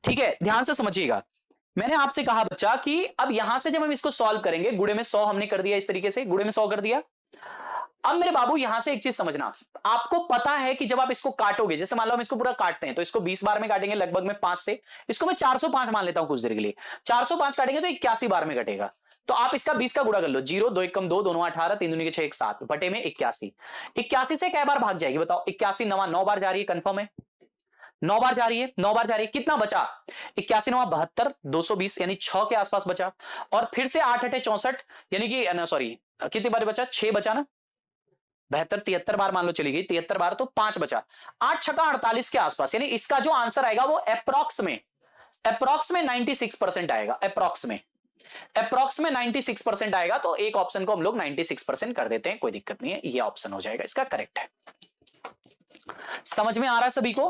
ठीक है ध्यान से समझिएगा, मैंने आपसे कहा बच्चा कि अब यहां से जब हम इसको सॉल्व करेंगे, गुड़े में 100 हमने कर दिया, इस तरीके से गुड़े में 100 कर दिया। अब मेरे बाबू यहां से एक चीज समझना, आपको पता है कि जब आप इसको काटोगे, जैसे मान लो हम इसको पूरा काटते हैं, तो इसको 20 बार में काटेंगे लगभग में 5 से, इसको मैं 405 मान लेता हूं कुछ देर के लिए, 405 काटेंगे तो 81 बार में कटेगा। तो आप इसका 20 का गुणा कर लो, 0 2 1 कम 2 दोनों 18 3 दूनी के 6 1 7 बटे में 81। 81 से कै बार भाग जाएगी बताओ? 81 नवा 9 बार जा रही है, कंफर्म है 9 बार जा रही है, 9 बार जा रही है। कितना बचा? 81 नवा 72, 220 यानी 6 के आसपास बचा। और फिर से 8 8 64 यानी कि सॉरी कितनी बार बचा? 6 बचा ना, 72 73 बार मान लो चली गई, 73 बार तो 5 बचा, 8 छक्का 48 के आसपास। यानी इसका जो आंसर आएगा वो अप्रॉक्स में 96% आएगा। अप्रॉक्स में 96% आएगा। तो एक ऑप्शन को हम लोग 96% कर देते हैं, कोई दिक्कत नहीं है, ये ऑप्शन हो जाएगा इसका करेक्ट है। समझ में आ रहा है सभी को?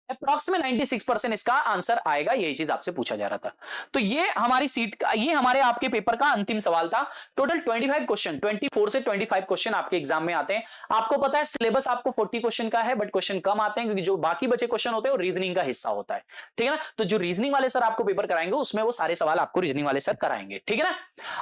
अप्रॉक्सिमेट 96% इसका आंसर आएगा, यही चीज आपसे पूछा जा रहा था। तो ये हमारी सीट का, ये हमारे आपके पेपर का अंतिम सवाल था। टोटल 25 क्वेश्चन, 24 से 25 क्वेश्चन आपके एग्जाम में आते हैं। आपको पता है सिलेबस आपको 40 क्वेश्चन का है, बट क्वेश्चन कम आते हैं क्योंकि जो बाकी बचे क्वेश्चन होते हैं वो रीजनिंग का हिस्सा होता है, ठीक है ना। तो जो रीजनिंग वाले सर आपको पेपर कराएंगे उसमें वो सारे सवाल आपको रीजनिंग वाले सर कराएंगे, ठीक है ना।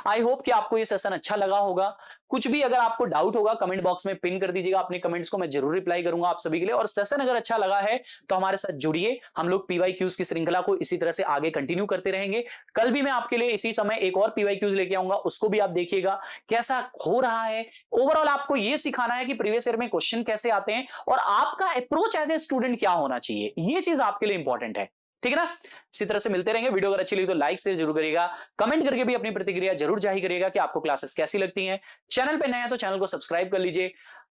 आई होप कि आपको ये सेशन अच्छा लगा होगा। कुछ भी अगर आपको डाउट होगा कमेंट बॉक्स में पिन कर दीजिएगा अपने कमेंट्स को, मैं जरूर रिप्लाई करूंगा आप सभी के लिए। और सेशन अगर अच्छा लगा है तो हमारे साथ जुड़िए, हम लोग पीवाईक्यूज की श्रृंखला को इसी तरह से आगे कंटिन्यू करते रहेंगे। कल भी मैं आपके लिए इसी समय एक और पीवाईक्यूज लेके आऊंगा, उसको भी आप देखिएगा कैसा हो रहा है। ओवरऑल आपको यह सिखाना है कि प्रीवियस ईयर में क्वेश्चन कैसे आते हैं और आपका अप्रोच एज ए स्टूडेंट क्या होना चाहिए, ये चीज आपके लिए इंपॉर्टेंट है, ठीक है ना। इसी तरह से मिलते रहेंगे। वीडियो अगर अच्छी लगी तो लाइक शेयर जरूर करिएगा, कमेंट करके भी अपनी प्रतिक्रिया जरूर जाहिर करिएगा कि आपको क्लासेस कैसी लगती हैं। चैनल पे नए हैं तो चैनल को सब्सक्राइब कर लीजिए।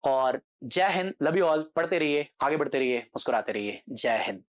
और जय हिंद, लव यू ऑल। पढ़ते रहिए, आगे बढ़ते रहिए, मुस्कुराते रहिए। जय हिंद।